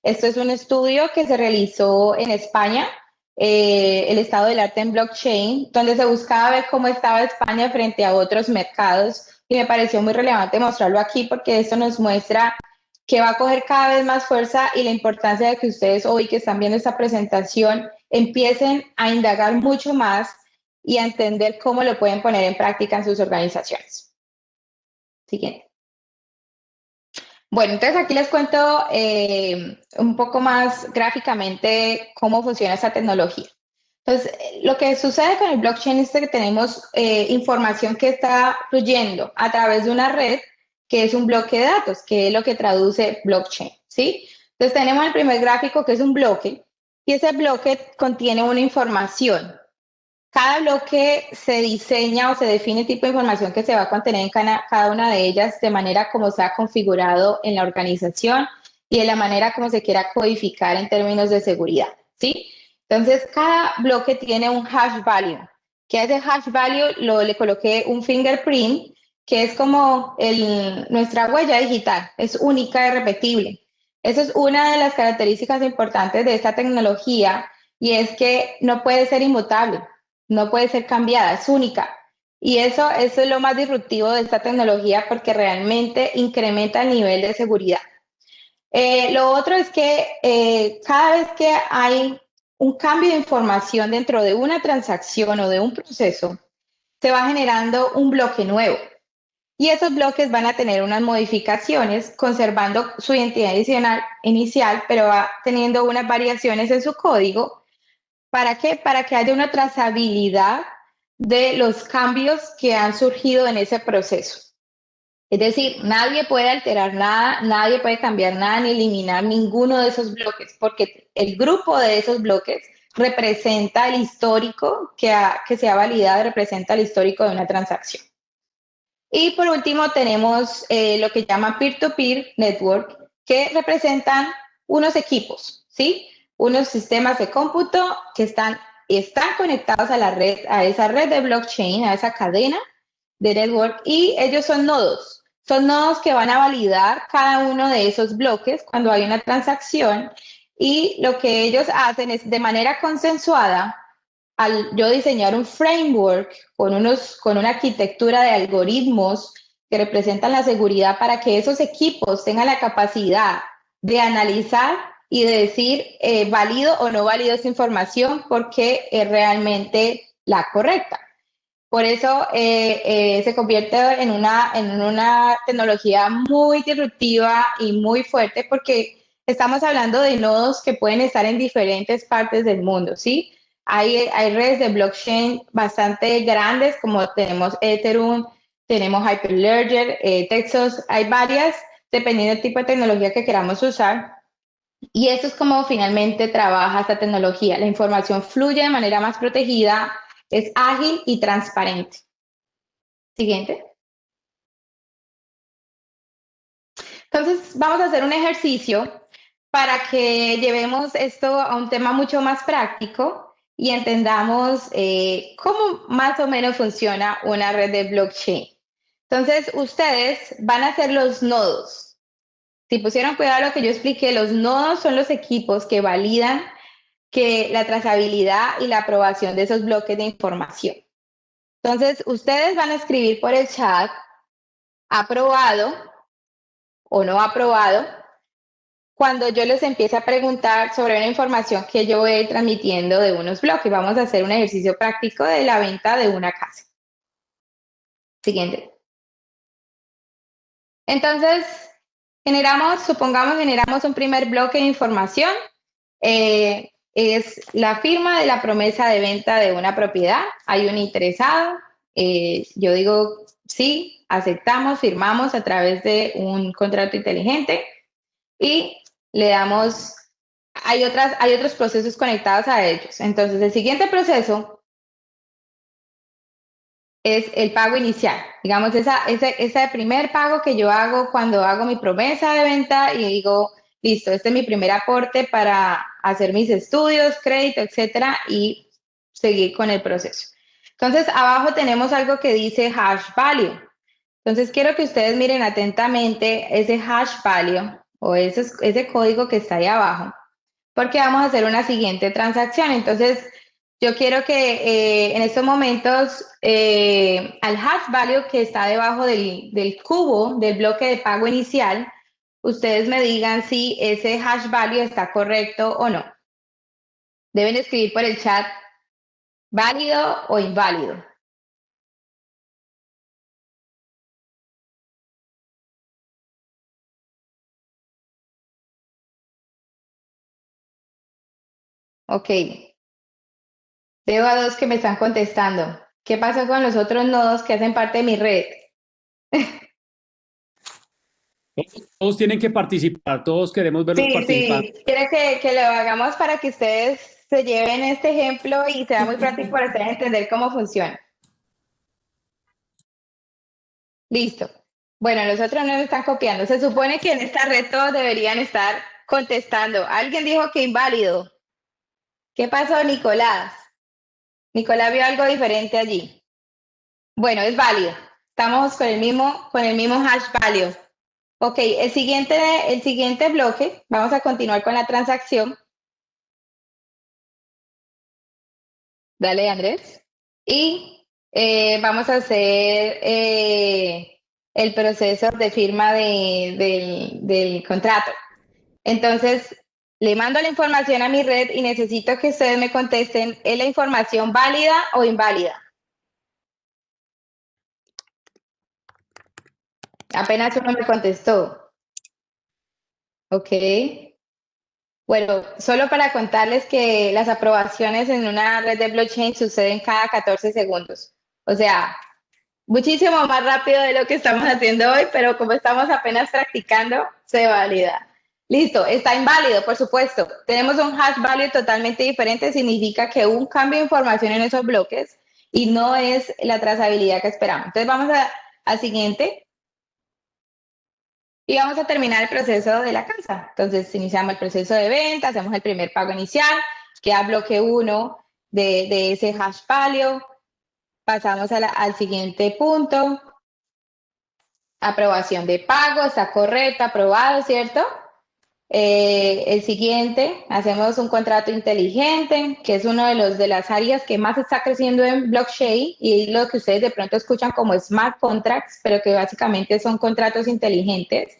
Esto es un estudio que se realizó en España, el estado del arte en blockchain, donde se buscaba ver cómo estaba España frente a otros mercados y me pareció muy relevante mostrarlo aquí porque esto nos muestra que va a coger cada vez más fuerza y la importancia de que ustedes hoy que están viendo esta presentación empiecen a indagar mucho más y a entender cómo lo pueden poner en práctica en sus organizaciones. Siguiente. Bueno, entonces aquí les cuento un poco más gráficamente cómo funciona esta tecnología. Entonces, lo que sucede con el blockchain es que tenemos información que está fluyendo a través de una red que es un bloque de datos, que es lo que traduce blockchain, ¿sí? Entonces, tenemos el primer gráfico que es un bloque y ese bloque contiene una información. Cada bloque se diseña o se define el tipo de información que se va a contener en cada una de ellas de manera como se ha configurado en la organización y de la manera como se quiera codificar en términos de seguridad, ¿sí? Entonces, cada bloque tiene un hash value, que a ese hash value le coloqué un fingerprint, que es como nuestra huella digital, es única y repetible. Esa es una de las características importantes de esta tecnología y es que no puede ser inmutable, no puede ser cambiada, es única. Y eso es lo más disruptivo de esta tecnología porque realmente incrementa el nivel de seguridad. Lo otro es que cada vez que hay un cambio de información dentro de una transacción o de un proceso, se va generando un bloque nuevo. Y esos bloques van a tener unas modificaciones conservando su identidad inicial, pero va teniendo unas variaciones en su código. ¿Para qué? Para que haya una trazabilidad de los cambios que han surgido en ese proceso. Es decir, nadie puede alterar nada, nadie puede cambiar nada ni eliminar ninguno de esos bloques, porque el grupo de esos bloques representa el histórico que se ha validado, representa el histórico de una transacción. Y por último tenemos lo que llama peer-to-peer network, que representan unos equipos, ¿sí? Unos sistemas de cómputo que están conectados a la red, a esa red de blockchain, a esa cadena de network, y ellos son nodos que van a validar cada uno de esos bloques cuando hay una transacción, y lo que ellos hacen es de manera consensuada, al yo diseñar un framework con una arquitectura de algoritmos que representan la seguridad para que esos equipos tengan la capacidad de analizar y de decir válido o no válido esa información porque es realmente la correcta. Por eso se convierte en una tecnología muy disruptiva y muy fuerte porque estamos hablando de nodos que pueden estar en diferentes partes del mundo, ¿sí? Hay redes de blockchain bastante grandes como tenemos Ethereum, tenemos Hyperledger, Texas, hay varias dependiendo del tipo de tecnología que queramos usar. Y eso es como finalmente trabaja esta tecnología. La información fluye de manera más protegida, es ágil y transparente. Siguiente. Entonces, vamos a hacer un ejercicio para que llevemos esto a un tema mucho más práctico y entendamos cómo más o menos funciona una red de blockchain. Entonces, ustedes van a hacer los nodos. Si pusieron cuidado a lo que yo expliqué, los nodos son los equipos que validan que la trazabilidad y la aprobación de esos bloques de información. Entonces, ustedes van a escribir por el chat aprobado o no aprobado cuando yo les empiece a preguntar sobre una información que yo voy transmitiendo de unos bloques. Vamos a hacer un ejercicio práctico de la venta de una casa. Siguiente. Entonces, supongamos generamos un primer bloque de información. Es la firma de la promesa de venta de una propiedad. Hay un interesado. Yo digo sí, aceptamos, firmamos a través de un contrato inteligente y le damos, hay otros procesos conectados a ellos. Entonces, el siguiente proceso es el pago inicial. Digamos, ese primer pago que yo hago cuando hago mi promesa de venta y digo, listo, este es mi primer aporte para hacer mis estudios, crédito, etcétera, y seguir con el proceso. Entonces, abajo tenemos algo que dice hash value. Entonces, quiero que ustedes miren atentamente ese hash value o ese código que está ahí abajo, porque vamos a hacer una siguiente transacción. Entonces, yo quiero que en estos momentos al hash value que está debajo del cubo del bloque de pago inicial, ustedes me digan si ese hash value está correcto o no. Deben escribir por el chat válido o inválido. Ok. Veo a dos que me están contestando. ¿Qué pasa con los otros nodos que hacen parte de mi red? Todos tienen que participar, todos queremos verlos participar. Sí. ¿Quiere que lo hagamos para que ustedes se lleven este ejemplo y sea muy práctico para ustedes entender cómo funciona? Listo. Bueno, los otros no me están copiando. Se supone que en esta red todos deberían estar contestando. Alguien dijo que inválido. ¿Qué pasó, Nicolás? Nicolás vio algo diferente allí. Bueno, es válido. Estamos con el mismo hash value. Ok, el siguiente bloque, vamos a continuar con la transacción. Dale, Andrés. Y vamos a hacer el proceso de firma del contrato. Entonces, le mando la información a mi red y necesito que ustedes me contesten, ¿es la información válida o inválida? Apenas uno me contestó. Ok. Bueno, solo para contarles que las aprobaciones en una red de blockchain suceden cada 14 segundos. O sea, muchísimo más rápido de lo que estamos haciendo hoy, pero como estamos apenas practicando, se valida. Listo, está inválido, por supuesto. Tenemos un hash value totalmente diferente, significa que hubo un cambio de información en esos bloques y no es la trazabilidad que esperamos. Entonces vamos al siguiente. Y vamos a terminar el proceso de la casa. Entonces, iniciamos el proceso de venta, hacemos el primer pago inicial, queda bloque 1 de ese hash value. Pasamos al siguiente punto. Aprobación de pago, está correcto, aprobado, ¿cierto? El siguiente, hacemos un contrato inteligente, que es uno de las áreas que más está creciendo en blockchain y lo que ustedes de pronto escuchan como smart contracts, pero que básicamente son contratos inteligentes,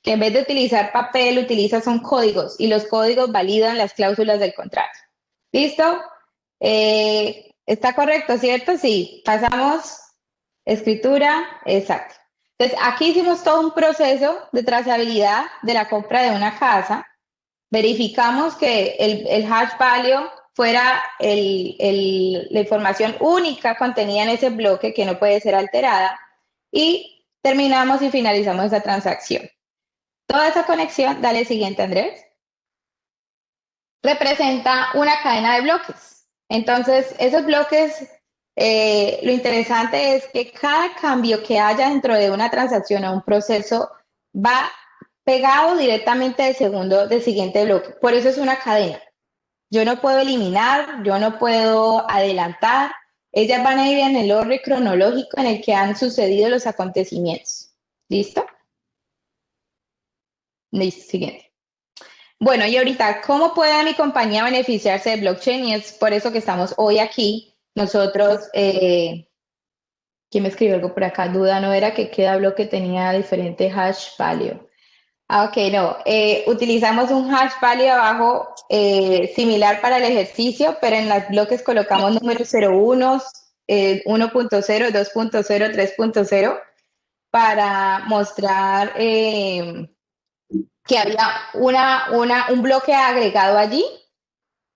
que en vez de utilizar papel, son códigos y los códigos validan las cláusulas del contrato. ¿Listo? ¿Está correcto, cierto? Sí. Pasamos, escritura, exacto. Entonces, aquí hicimos todo un proceso de trazabilidad de la compra de una casa. Verificamos que el hash value fuera la información única contenida en ese bloque que no puede ser alterada y terminamos y finalizamos esa transacción. Toda esa conexión, dale siguiente, Andrés, representa una cadena de bloques. Entonces, esos bloques, lo interesante es que cada cambio que haya dentro de una transacción o un proceso va pegado directamente del siguiente bloque. Por eso es una cadena. Yo no puedo eliminar, yo no puedo adelantar. Ellas van a ir en el orden cronológico en el que han sucedido los acontecimientos. ¿Listo? Listo, siguiente. Bueno, y ahorita, ¿cómo puede mi compañía beneficiarse de blockchain? Y es por eso que estamos hoy aquí, nosotros ¿Quién me escribió algo por acá? Duda no era que cada bloque tenía diferente hash value. Ah, ok, no. Utilizamos un hash value abajo similar para el ejercicio, pero en los bloques colocamos números 01, 1.0, 2.0, 3.0 para mostrar que había un bloque agregado allí.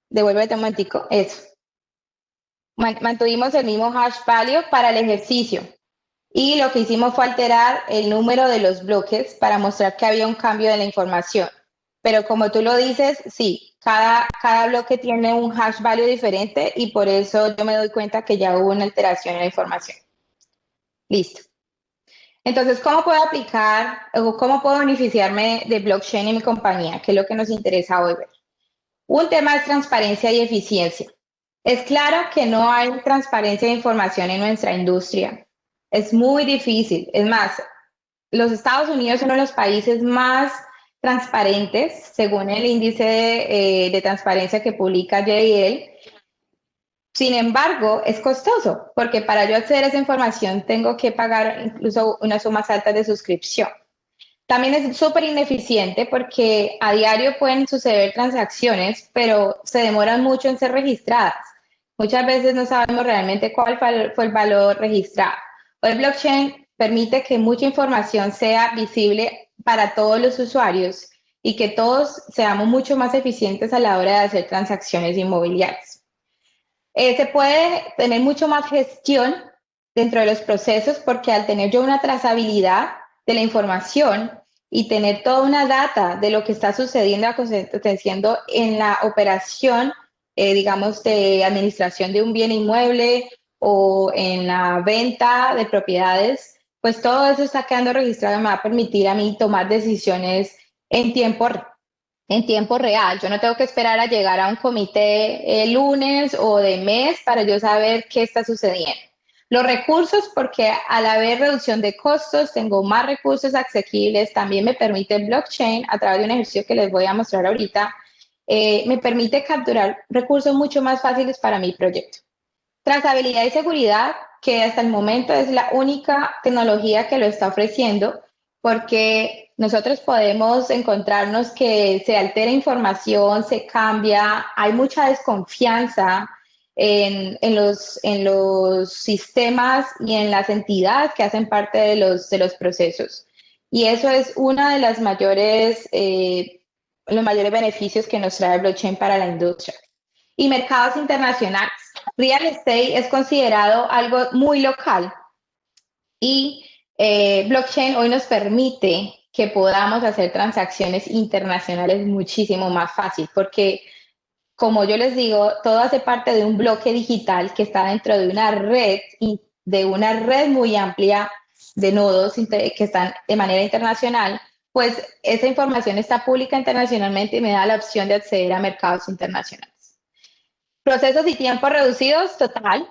Devuélvete un momentico. Eso. Mantuvimos el mismo hash value para el ejercicio. Y lo que hicimos fue alterar el número de los bloques para mostrar que había un cambio de la información. Pero como tú lo dices, sí, cada bloque tiene un hash value diferente y por eso yo me doy cuenta que ya hubo una alteración en la información. Listo. Entonces, ¿cómo puedo aplicar o cómo puedo beneficiarme de blockchain en mi compañía? Que es lo que nos interesa hoy ver. Un tema es transparencia y eficiencia. Es claro que no hay transparencia de información en nuestra industria. Es muy difícil. Es más, los Estados Unidos son uno de los países más transparentes, según el índice de transparencia que publica JL. Sin embargo, es costoso, porque para yo acceder a esa información tengo que pagar incluso unas sumas altas de suscripción. También es súper ineficiente porque a diario pueden suceder transacciones, pero se demoran mucho en ser registradas. Muchas veces no sabemos realmente cuál fue el valor registrado. El blockchain permite que mucha información sea visible para todos los usuarios y que todos seamos mucho más eficientes a la hora de hacer transacciones inmobiliarias. Se puede tener mucho más gestión dentro de los procesos porque al tener yo una trazabilidad de la información y tener toda una data de lo que está sucediendo, aconteciendo en la operación, digamos, de administración de un bien inmueble o en la venta de propiedades, pues todo eso está quedando registrado y me va a permitir a mí tomar decisiones en tiempo real. Yo no tengo que esperar a llegar a un comité el lunes o de mes para yo saber qué está sucediendo. Los recursos, porque al haber reducción de costos, tengo más recursos asequibles. También me permite el blockchain, a través de un ejercicio que les voy a mostrar ahorita, me permite capturar recursos mucho más fáciles para mi proyecto. Trazabilidad y seguridad, que hasta el momento es la única tecnología que lo está ofreciendo, porque nosotros podemos encontrarnos que se altera información, se cambia, hay mucha desconfianza en los sistemas y en las entidades que hacen parte de los procesos. Y eso es uno de los mayores beneficios que nos trae el blockchain para la industria. Y mercados internacionales. Real estate es considerado algo muy local y blockchain hoy nos permite que podamos hacer transacciones internacionales muchísimo más fácil porque, como yo les digo, todo hace parte de un bloque digital que está dentro de una red muy amplia de nodos que están de manera internacional, pues esa información está pública internacionalmente y me da la opción de acceder a mercados internacionales. Procesos y tiempos reducidos, total,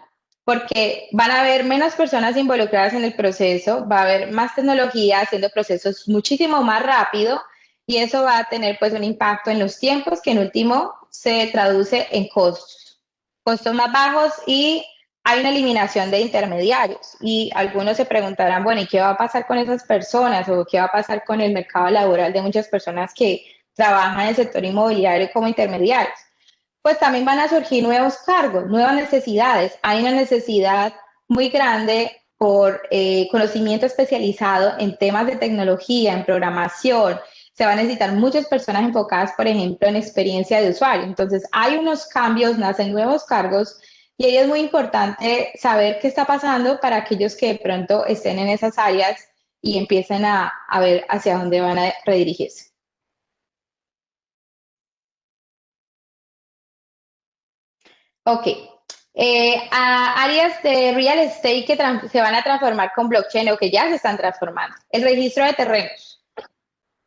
porque van a haber menos personas involucradas en el proceso, va a haber más tecnología haciendo procesos muchísimo más rápido y eso va a tener pues un impacto en los tiempos que en último se traduce en costos más bajos y hay una eliminación de intermediarios. Y algunos se preguntarán, bueno, ¿y qué va a pasar con esas personas o qué va a pasar con el mercado laboral de muchas personas que trabajan en el sector inmobiliario como intermediarios? Pues también van a surgir nuevos cargos, nuevas necesidades. Hay una necesidad muy grande por conocimiento especializado en temas de tecnología, en programación. Se van a necesitar muchas personas enfocadas, por ejemplo, en experiencia de usuario. Entonces, hay unos cambios, nacen nuevos cargos y ahí es muy importante saber qué está pasando para aquellos que de pronto estén en esas áreas y empiecen a ver hacia dónde van a redirigirse. Ok. A áreas de real estate que se van a transformar con blockchain o que ya se están transformando. El registro de terrenos.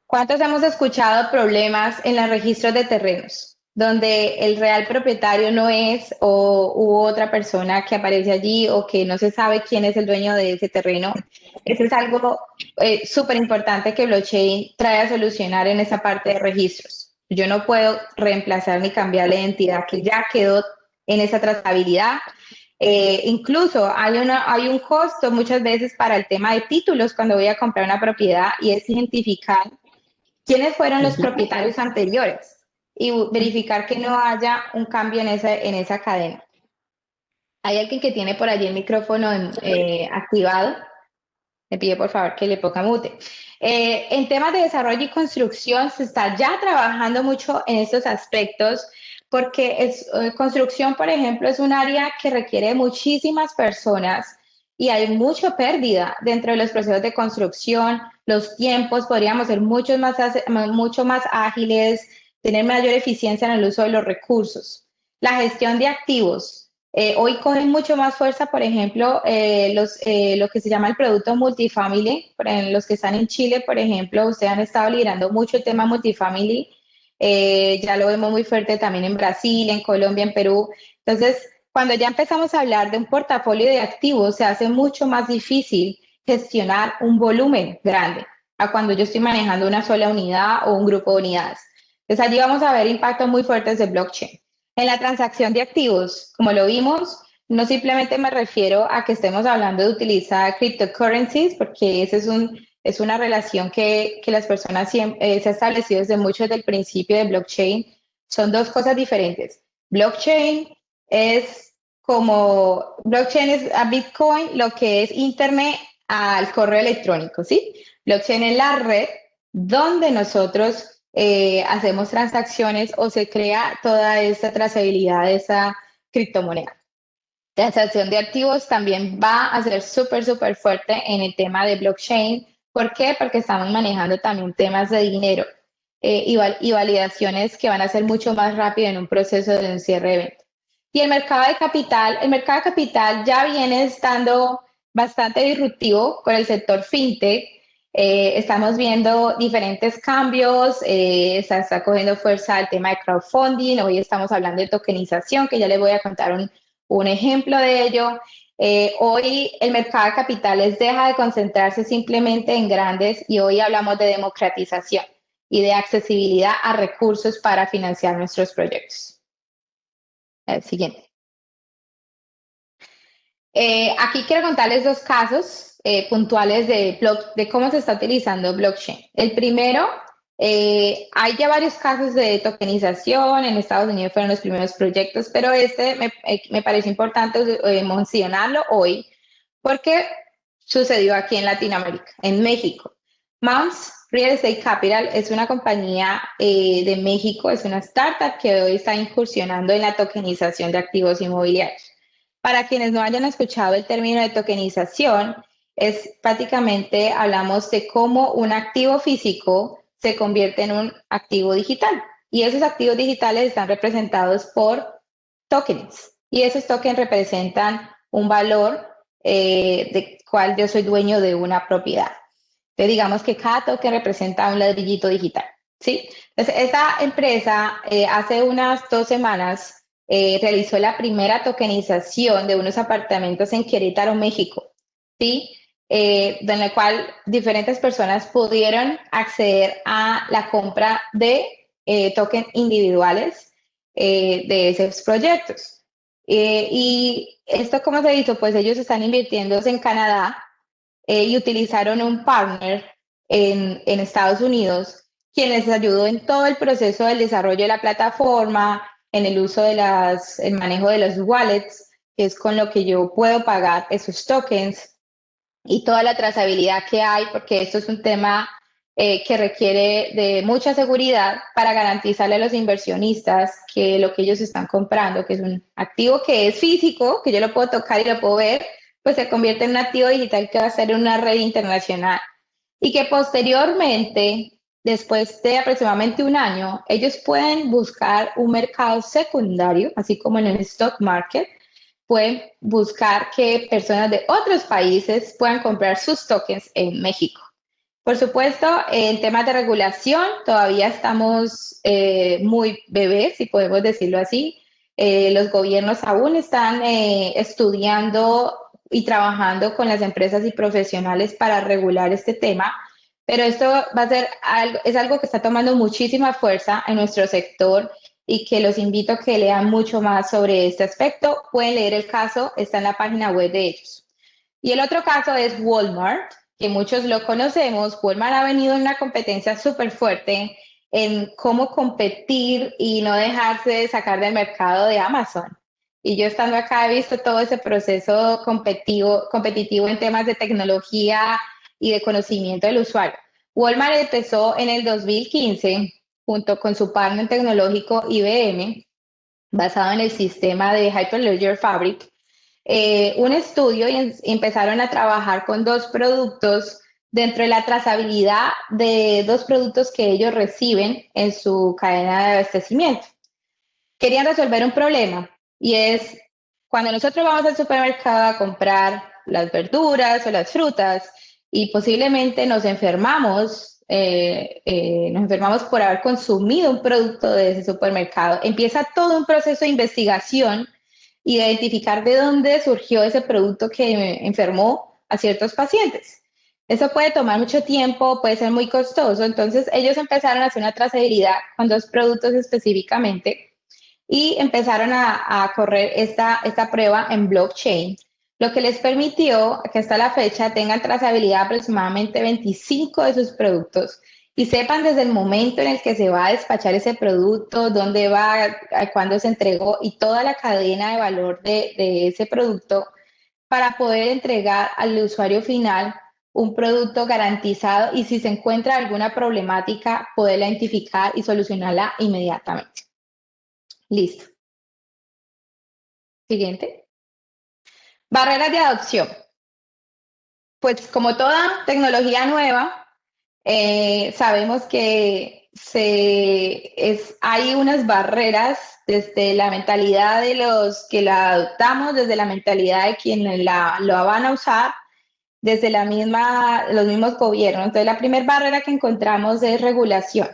¿Cuántos hemos escuchado problemas en los registros de terrenos? Donde el real propietario no es o hubo otra persona que aparece allí o que no se sabe quién es el dueño de ese terreno. Eso es algo súper importante que blockchain trae a solucionar en esa parte de registros. Yo no puedo reemplazar ni cambiar la identidad que ya quedó en esa trazabilidad. Incluso hay un costo muchas veces para el tema de títulos cuando voy a comprar una propiedad y es identificar quiénes fueron los propietarios anteriores y verificar que no haya un cambio en esa cadena. Hay alguien que tiene por allí el micrófono activado. Le pido por favor que le ponga mute. En temas de desarrollo y construcción se está ya trabajando mucho en estos aspectos porque construcción, por ejemplo, es un área que requiere muchísimas personas y hay mucha pérdida dentro de los procesos de construcción. Los tiempos podríamos ser mucho más ágiles, tener mayor eficiencia en el uso de los recursos. La gestión de activos. Hoy cogen mucho más fuerza, por ejemplo, lo que se llama el producto multifamily. Los que están en Chile, por ejemplo, ustedes han estado liderando mucho el tema multifamily. Ya lo vemos muy fuerte también en Brasil, en Colombia, en Perú. Entonces, cuando ya empezamos a hablar de un portafolio de activos, se hace mucho más difícil gestionar un volumen grande a cuando yo estoy manejando una sola unidad o un grupo de unidades. Entonces, allí vamos a ver impactos muy fuertes de blockchain. En la transacción de activos, como lo vimos, no simplemente me refiero a que estemos hablando de utilizar cryptocurrencies, porque ese es una relación que las personas se ha establecido desde mucho desde el principio de blockchain. Son dos cosas diferentes. Blockchain es a Bitcoin, lo que es Internet al correo electrónico, ¿sí? Blockchain es la red donde nosotros hacemos transacciones o se crea toda esta trazabilidad de esa criptomoneda. Transacción de activos también va a ser súper fuerte en el tema de blockchain. ¿Por qué? Porque estamos manejando también temas de dinero y validaciones que van a ser mucho más rápido en un proceso de un cierre de venta. Y el mercado de capital ya viene estando bastante disruptivo con el sector fintech. Estamos viendo diferentes cambios, está cogiendo fuerza el tema de crowdfunding, hoy estamos hablando de tokenización, que ya les voy a contar un ejemplo de ello. Hoy el mercado de capitales deja de concentrarse simplemente en grandes y hoy hablamos de democratización y de accesibilidad a recursos para financiar nuestros proyectos. El siguiente. Aquí quiero contarles dos casos puntuales de cómo se está utilizando blockchain. El primero, hay ya varios casos de tokenización, en Estados Unidos fueron los primeros proyectos, pero me parece importante mencionarlo hoy porque sucedió aquí en Latinoamérica, en México. Mounts Real Estate Capital es una compañía de México, es una startup que hoy está incursionando en la tokenización de activos inmobiliarios. Para quienes no hayan escuchado el término de tokenización, es prácticamente hablamos de cómo un activo físico se convierte en un activo digital. Y esos activos digitales están representados por tokens. Y esos tokens representan un valor de cual yo soy dueño de una propiedad. Entonces, digamos que cada token representa un ladrillito digital, ¿sí? Entonces, esta empresa hace unas 2 semanas realizó la primera tokenización de unos apartamentos en Querétaro, México, ¿sí? En la cual diferentes personas pudieron acceder a la compra de tokens individuales de esos proyectos. Y esto, ¿cómo se hizo? Pues ellos están invirtiendo en Canadá y utilizaron un partner en Estados Unidos, quien les ayudó en todo el proceso del desarrollo de la plataforma, en el uso de el manejo de los wallets, que es con lo que yo puedo pagar esos tokens y toda la trazabilidad que hay, porque esto es un tema que requiere de mucha seguridad para garantizarle a los inversionistas que lo que ellos están comprando, que es un activo que es físico, que yo lo puedo tocar y lo puedo ver, pues se convierte en un activo digital que va a ser una red internacional y que posteriormente, después de aproximadamente un año, ellos pueden buscar un mercado secundario, así como en el stock market, pueden buscar que personas de otros países puedan comprar sus tokens en México. Por supuesto, en temas de regulación todavía estamos muy bebés, si podemos decirlo así. Los gobiernos aún están estudiando y trabajando con las empresas y profesionales para regular este tema, pero esto va a ser es algo que está tomando muchísima fuerza en nuestro sector y que los invito a que lean mucho más sobre este aspecto. Pueden leer el caso, está en la página web de ellos. Y el otro caso es Walmart, que muchos lo conocemos. Walmart ha venido en una competencia súper fuerte en cómo competir y no dejarse de sacar del mercado de Amazon. Y yo estando acá he visto todo ese proceso competitivo en temas de tecnología y de conocimiento del usuario. Walmart empezó en el 2015 junto con su partner tecnológico IBM, basado en el sistema de Hyperledger Fabric, un estudio y empezaron a trabajar con dos productos dentro de la trazabilidad de dos productos que ellos reciben en su cadena de abastecimiento. Querían resolver un problema y es cuando nosotros vamos al supermercado a comprar las verduras o las frutas y posiblemente nos enfermamos por haber consumido un producto de ese supermercado. Empieza todo un proceso de investigación y de identificar de dónde surgió ese producto que enfermó a ciertos pacientes. Eso puede tomar mucho tiempo, puede ser muy costoso, entonces ellos empezaron a hacer una trazabilidad con dos productos específicamente y empezaron a correr esta prueba en blockchain, lo que les permitió que hasta la fecha tengan trazabilidad de aproximadamente 25 de sus productos y sepan desde el momento en el que se va a despachar ese producto, dónde va, cuándo se entregó y toda la cadena de valor de ese producto para poder entregar al usuario final un producto garantizado y si se encuentra alguna problemática, poderla identificar y solucionarla inmediatamente. Listo. Siguiente. Barreras de adopción. Pues como toda tecnología nueva, sabemos que hay unas barreras desde la mentalidad de los que la adoptamos, desde la mentalidad de quienes lo van a usar, desde los mismos gobiernos. Entonces, la primera barrera que encontramos es regulación.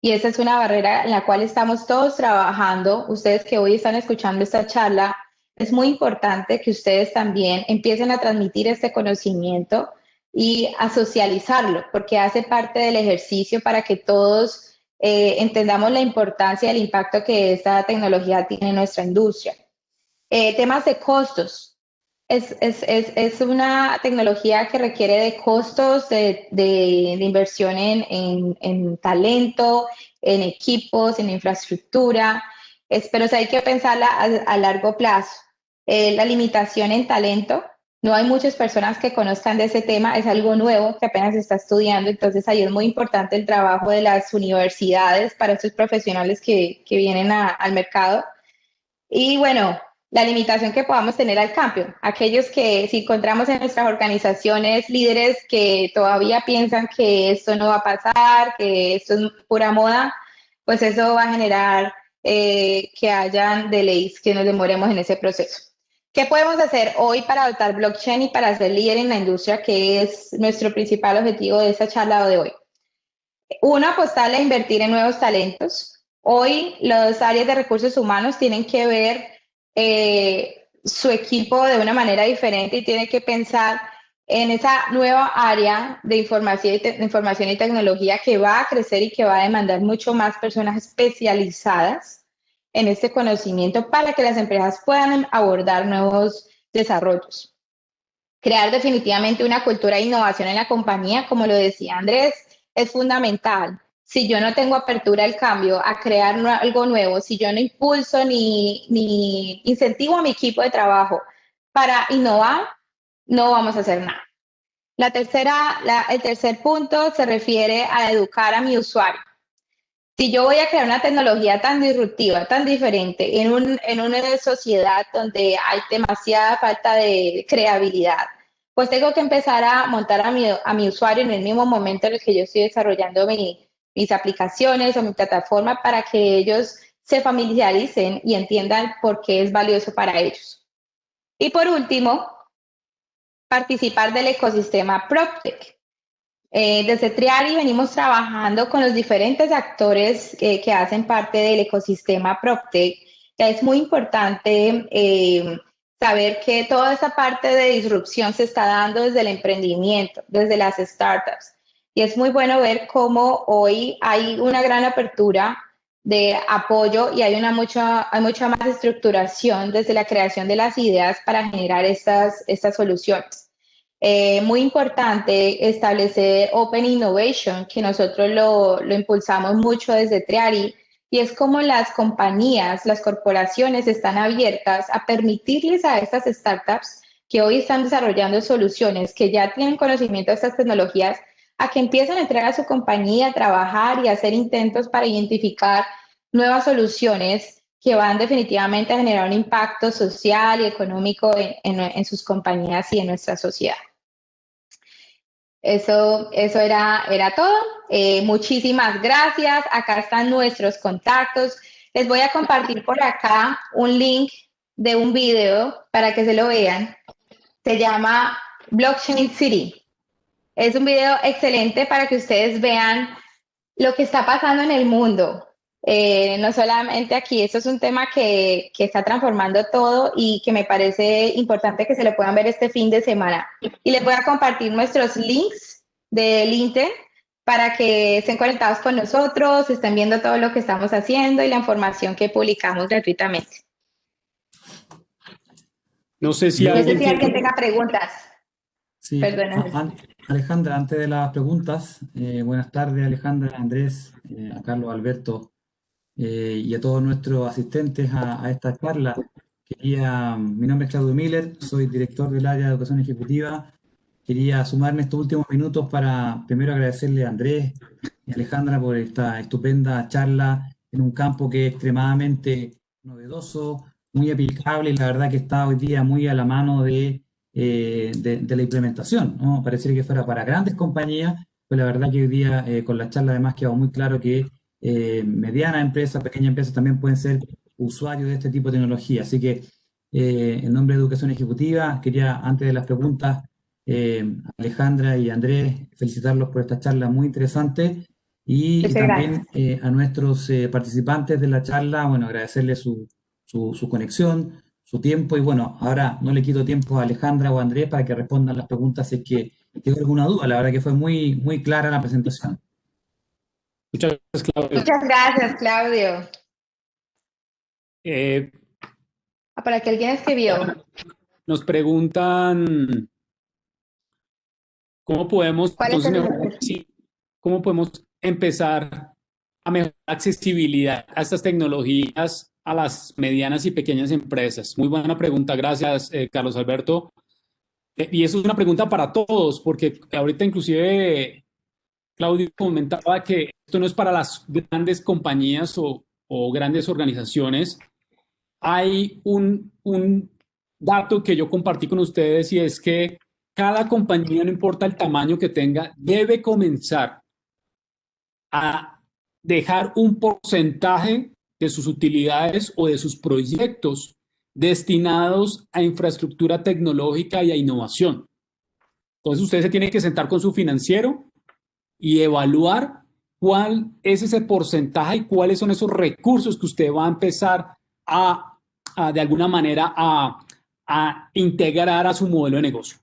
Y esa es una barrera en la cual estamos todos trabajando. Ustedes que hoy están escuchando esta charla, es muy importante que ustedes también empiecen a transmitir este conocimiento y a socializarlo, porque hace parte del ejercicio para que todos entendamos la importancia y el impacto que esta tecnología tiene en nuestra industria. Temas de costos. Es una tecnología que requiere de costos de inversión en talento, en equipos, en infraestructura, pero hay que pensarla a largo plazo. La limitación en talento, no hay muchas personas que conozcan de ese tema, es algo nuevo que apenas se está estudiando, entonces ahí es muy importante el trabajo de las universidades para estos profesionales que vienen al mercado. Y bueno, la limitación que podamos tener al cambio. Aquellos que si encontramos en nuestras organizaciones líderes que todavía piensan que esto no va a pasar, que esto es pura moda, pues eso va a generar que hayan delays, que nos demoremos en ese proceso. ¿Qué podemos hacer hoy para adoptar blockchain y para ser líder en la industria, que es nuestro principal objetivo de esta charla de hoy? Uno, apostarle a invertir en nuevos talentos. Hoy las áreas de recursos humanos tienen que ver su equipo de una manera diferente y tienen que pensar en esa nueva área de información y tecnología que va a crecer y que va a demandar mucho más personas especializadas en este conocimiento para que las empresas puedan abordar nuevos desarrollos. Crear definitivamente una cultura de innovación en la compañía, como lo decía Andrés, es fundamental. Si yo no tengo apertura al cambio, a crear algo nuevo, si yo no impulso ni incentivo a mi equipo de trabajo para innovar, no vamos a hacer nada. El tercer punto se refiere a educar a mi usuario. Si yo voy a crear una tecnología tan disruptiva, tan diferente, en una sociedad donde hay demasiada falta de creatividad, pues tengo que empezar a montar a mi usuario en el mismo momento en el que yo estoy desarrollando mis aplicaciones o mi plataforma para que ellos se familiaricen y entiendan por qué es valioso para ellos. Y por último, participar del ecosistema PropTech. Desde Triari venimos trabajando con los diferentes actores que hacen parte del ecosistema PropTech. Ya es muy importante saber que toda esa parte de disrupción se está dando desde el emprendimiento, desde las startups. Y es muy bueno ver cómo hoy hay una gran apertura de apoyo y hay mucha más estructuración desde la creación de las ideas para generar estas soluciones. Muy importante establecer Open Innovation, que nosotros lo impulsamos mucho desde Triari, y es como las compañías, las corporaciones están abiertas a permitirles a estas startups que hoy están desarrollando soluciones, que ya tienen conocimiento de estas tecnologías, a que empiecen a entrar a su compañía, a trabajar y a hacer intentos para identificar nuevas soluciones que van definitivamente a generar un impacto social y económico en sus compañías y en nuestra sociedad. Eso era todo. Muchísimas gracias. Acá están nuestros contactos. Les voy a compartir por acá un link de un video para que se lo vean. Se llama Blockchain City. Es un video excelente para que ustedes vean lo que está pasando en el mundo. No solamente aquí, esto es un tema que está transformando todo y que me parece importante que se lo puedan ver este fin de semana. Y les voy a compartir nuestros links de LinkedIn para que estén conectados con nosotros, estén viendo todo lo que estamos haciendo y la información que publicamos gratuitamente. No sé si No sé alguien si alguien tiene... tenga preguntas. Sí, Perdóname. Alejandra, antes de las preguntas, buenas tardes Alejandra, Andrés, a Carlos, Alberto y a todos nuestros asistentes a esta charla. Mi nombre es Claudio Miller, soy director del área de educación ejecutiva. Quería sumarme estos últimos minutos para primero agradecerle a Andrés y a Alejandra por esta estupenda charla en un campo que es extremadamente novedoso, muy aplicable y la verdad que está hoy día muy a la mano de la implementación, ¿no? Pareciera que fuera para grandes compañías, pero la verdad que hoy día con la charla además quedó muy claro que medianas empresas, pequeñas empresas también pueden ser usuarios de este tipo de tecnología. Así que en nombre de Educación Ejecutiva, quería antes de las preguntas, Alejandra y Andrés, felicitarlos por esta charla muy interesante y Muchas también gracias. a nuestros participantes de la charla, bueno, agradecerles su conexión, su tiempo y bueno, ahora no le quito tiempo a Alejandra o a Andrés para que respondan las preguntas si es que tengo alguna duda. La verdad que fue muy, muy clara la presentación. Muchas gracias, Claudio. Muchas gracias, Claudio. Para que alguien escribió. Nos preguntan cómo podemos ¿Cuál es entonces el mejorar, nombre? sí, cómo podemos empezar a mejorar la accesibilidad a estas tecnologías a las medianas y pequeñas empresas. Muy buena pregunta, gracias, Carlos Alberto. Y eso es una pregunta para todos, porque ahorita inclusive Claudio comentaba que esto no es para las grandes compañías o grandes organizaciones. Hay un dato que yo compartí con ustedes y es que cada compañía, no importa el tamaño que tenga, debe comenzar a dejar un porcentaje de sus utilidades o de sus proyectos destinados a infraestructura tecnológica y a innovación. Entonces usted se tiene que sentar con su financiero y evaluar cuál es ese porcentaje y cuáles son esos recursos que usted va a empezar de alguna manera a integrar a su modelo de negocio.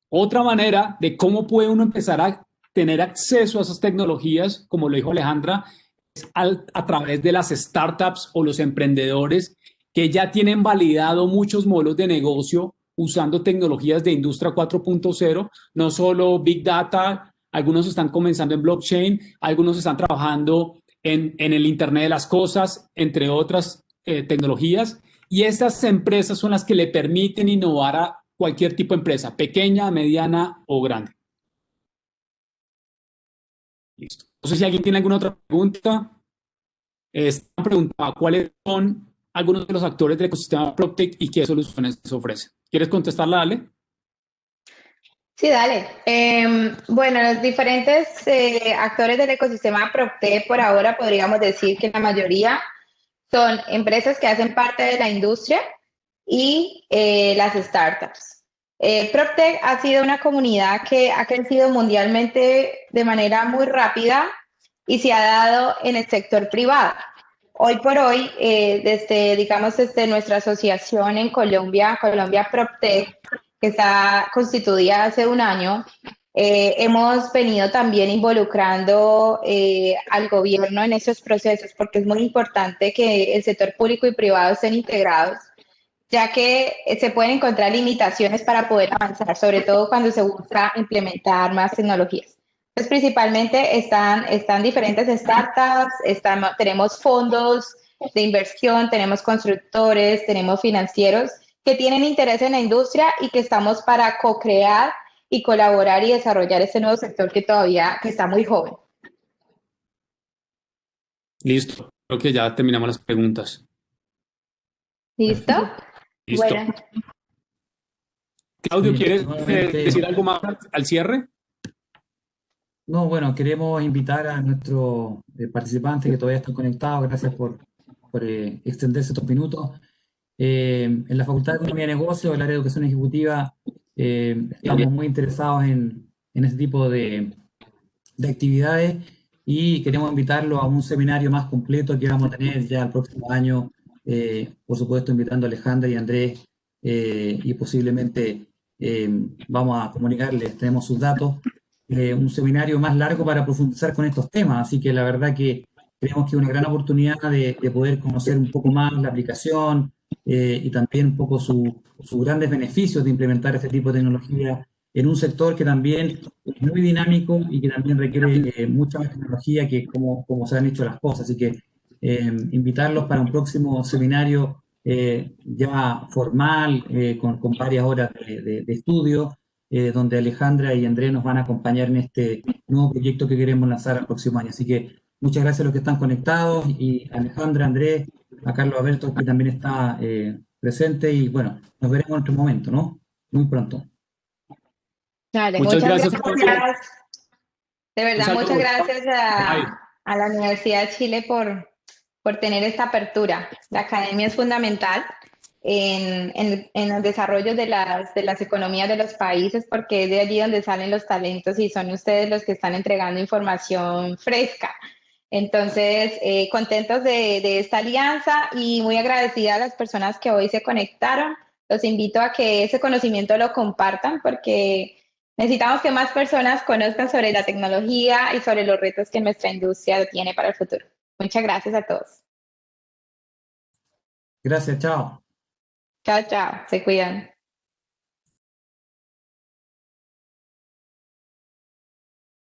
Otra manera de cómo puede uno empezar a tener acceso a esas tecnologías, como lo dijo Alejandra, es a través de las startups o los emprendedores que ya tienen validado muchos modelos de negocio usando tecnologías de industria 4.0, no solo Big Data, algunos están comenzando en blockchain, algunos están trabajando en el Internet de las Cosas, entre otras tecnologías, y estas empresas son las que le permiten innovar a cualquier tipo de empresa, pequeña, mediana o grande. Listo. No sé si alguien tiene alguna otra pregunta. Esta pregunta, ¿cuáles son algunos de los actores del ecosistema PropTech y qué soluciones se ofrecen? ¿Quieres contestarla, Ale? Sí, dale. Bueno, los diferentes actores del ecosistema PropTech por ahora podríamos decir que la mayoría son empresas que hacen parte de la industria y las startups. PropTech ha sido una comunidad que ha crecido mundialmente de manera muy rápida y se ha dado en el sector privado. Hoy por hoy, desde nuestra asociación en Colombia, Colombia PropTech, que está constituida hace un año, Hemos venido también involucrando al gobierno en esos procesos porque es muy importante que el sector público y privado estén integrados, ya que se pueden encontrar limitaciones para poder avanzar, sobre todo cuando se busca implementar más tecnologías. Pues principalmente están diferentes startups, tenemos fondos de inversión, tenemos constructores, tenemos financieros que tienen interés en la industria y que estamos para co-crear y colaborar y desarrollar este nuevo sector que está muy joven. Listo, creo que ya terminamos las preguntas. ¿Listo? Listo. Bueno, Claudio, Bien, ¿quieres nuevamente, decir algo más al cierre? no, bueno, queremos invitar a nuestros participantes que todavía están conectados, gracias por extenderse estos minutos. En la Facultad de Economía y Negocios, el área de Educación Ejecutiva, estamos muy interesados en este tipo de actividades y queremos invitarlos a un seminario más completo que vamos a tener ya el próximo año, por supuesto invitando a Alejandra y Andrés, y posiblemente vamos a comunicarles, tenemos sus datos, un seminario más largo para profundizar con estos temas, así que la verdad que creemos que es una gran oportunidad de poder conocer un poco más la aplicación, y también un poco sus grandes beneficios de implementar este tipo de tecnología en un sector que también es muy dinámico y que también requiere mucha más tecnología que como se han hecho las cosas. Así que invitarlos para un próximo seminario ya formal, con varias horas de estudio, donde Alejandra y Andrés nos van a acompañar en este nuevo proyecto que queremos lanzar el próximo año. Así que muchas gracias a los que están conectados y Alejandra, Andrés, a Carlos Alberto, que también está presente, y bueno, nos veremos en otro momento, ¿no? Muy pronto. vale, Muchas muchas gracias, Claudio. gracias. De Un verdad, muchas saludo. gracias Bye. a la Universidad de Chile por tener esta apertura. La academia es fundamental en el desarrollo de las economías de los países porque es de allí donde salen los talentos y son ustedes los que están entregando información fresca. Entonces, contentos de esta alianza y muy agradecida a las personas que hoy se conectaron. Los invito a que ese conocimiento lo compartan porque necesitamos que más personas conozcan sobre la tecnología y sobre los retos que nuestra industria tiene para el futuro. Muchas gracias a todos. Gracias, chao. Chao, chao. Se cuidan.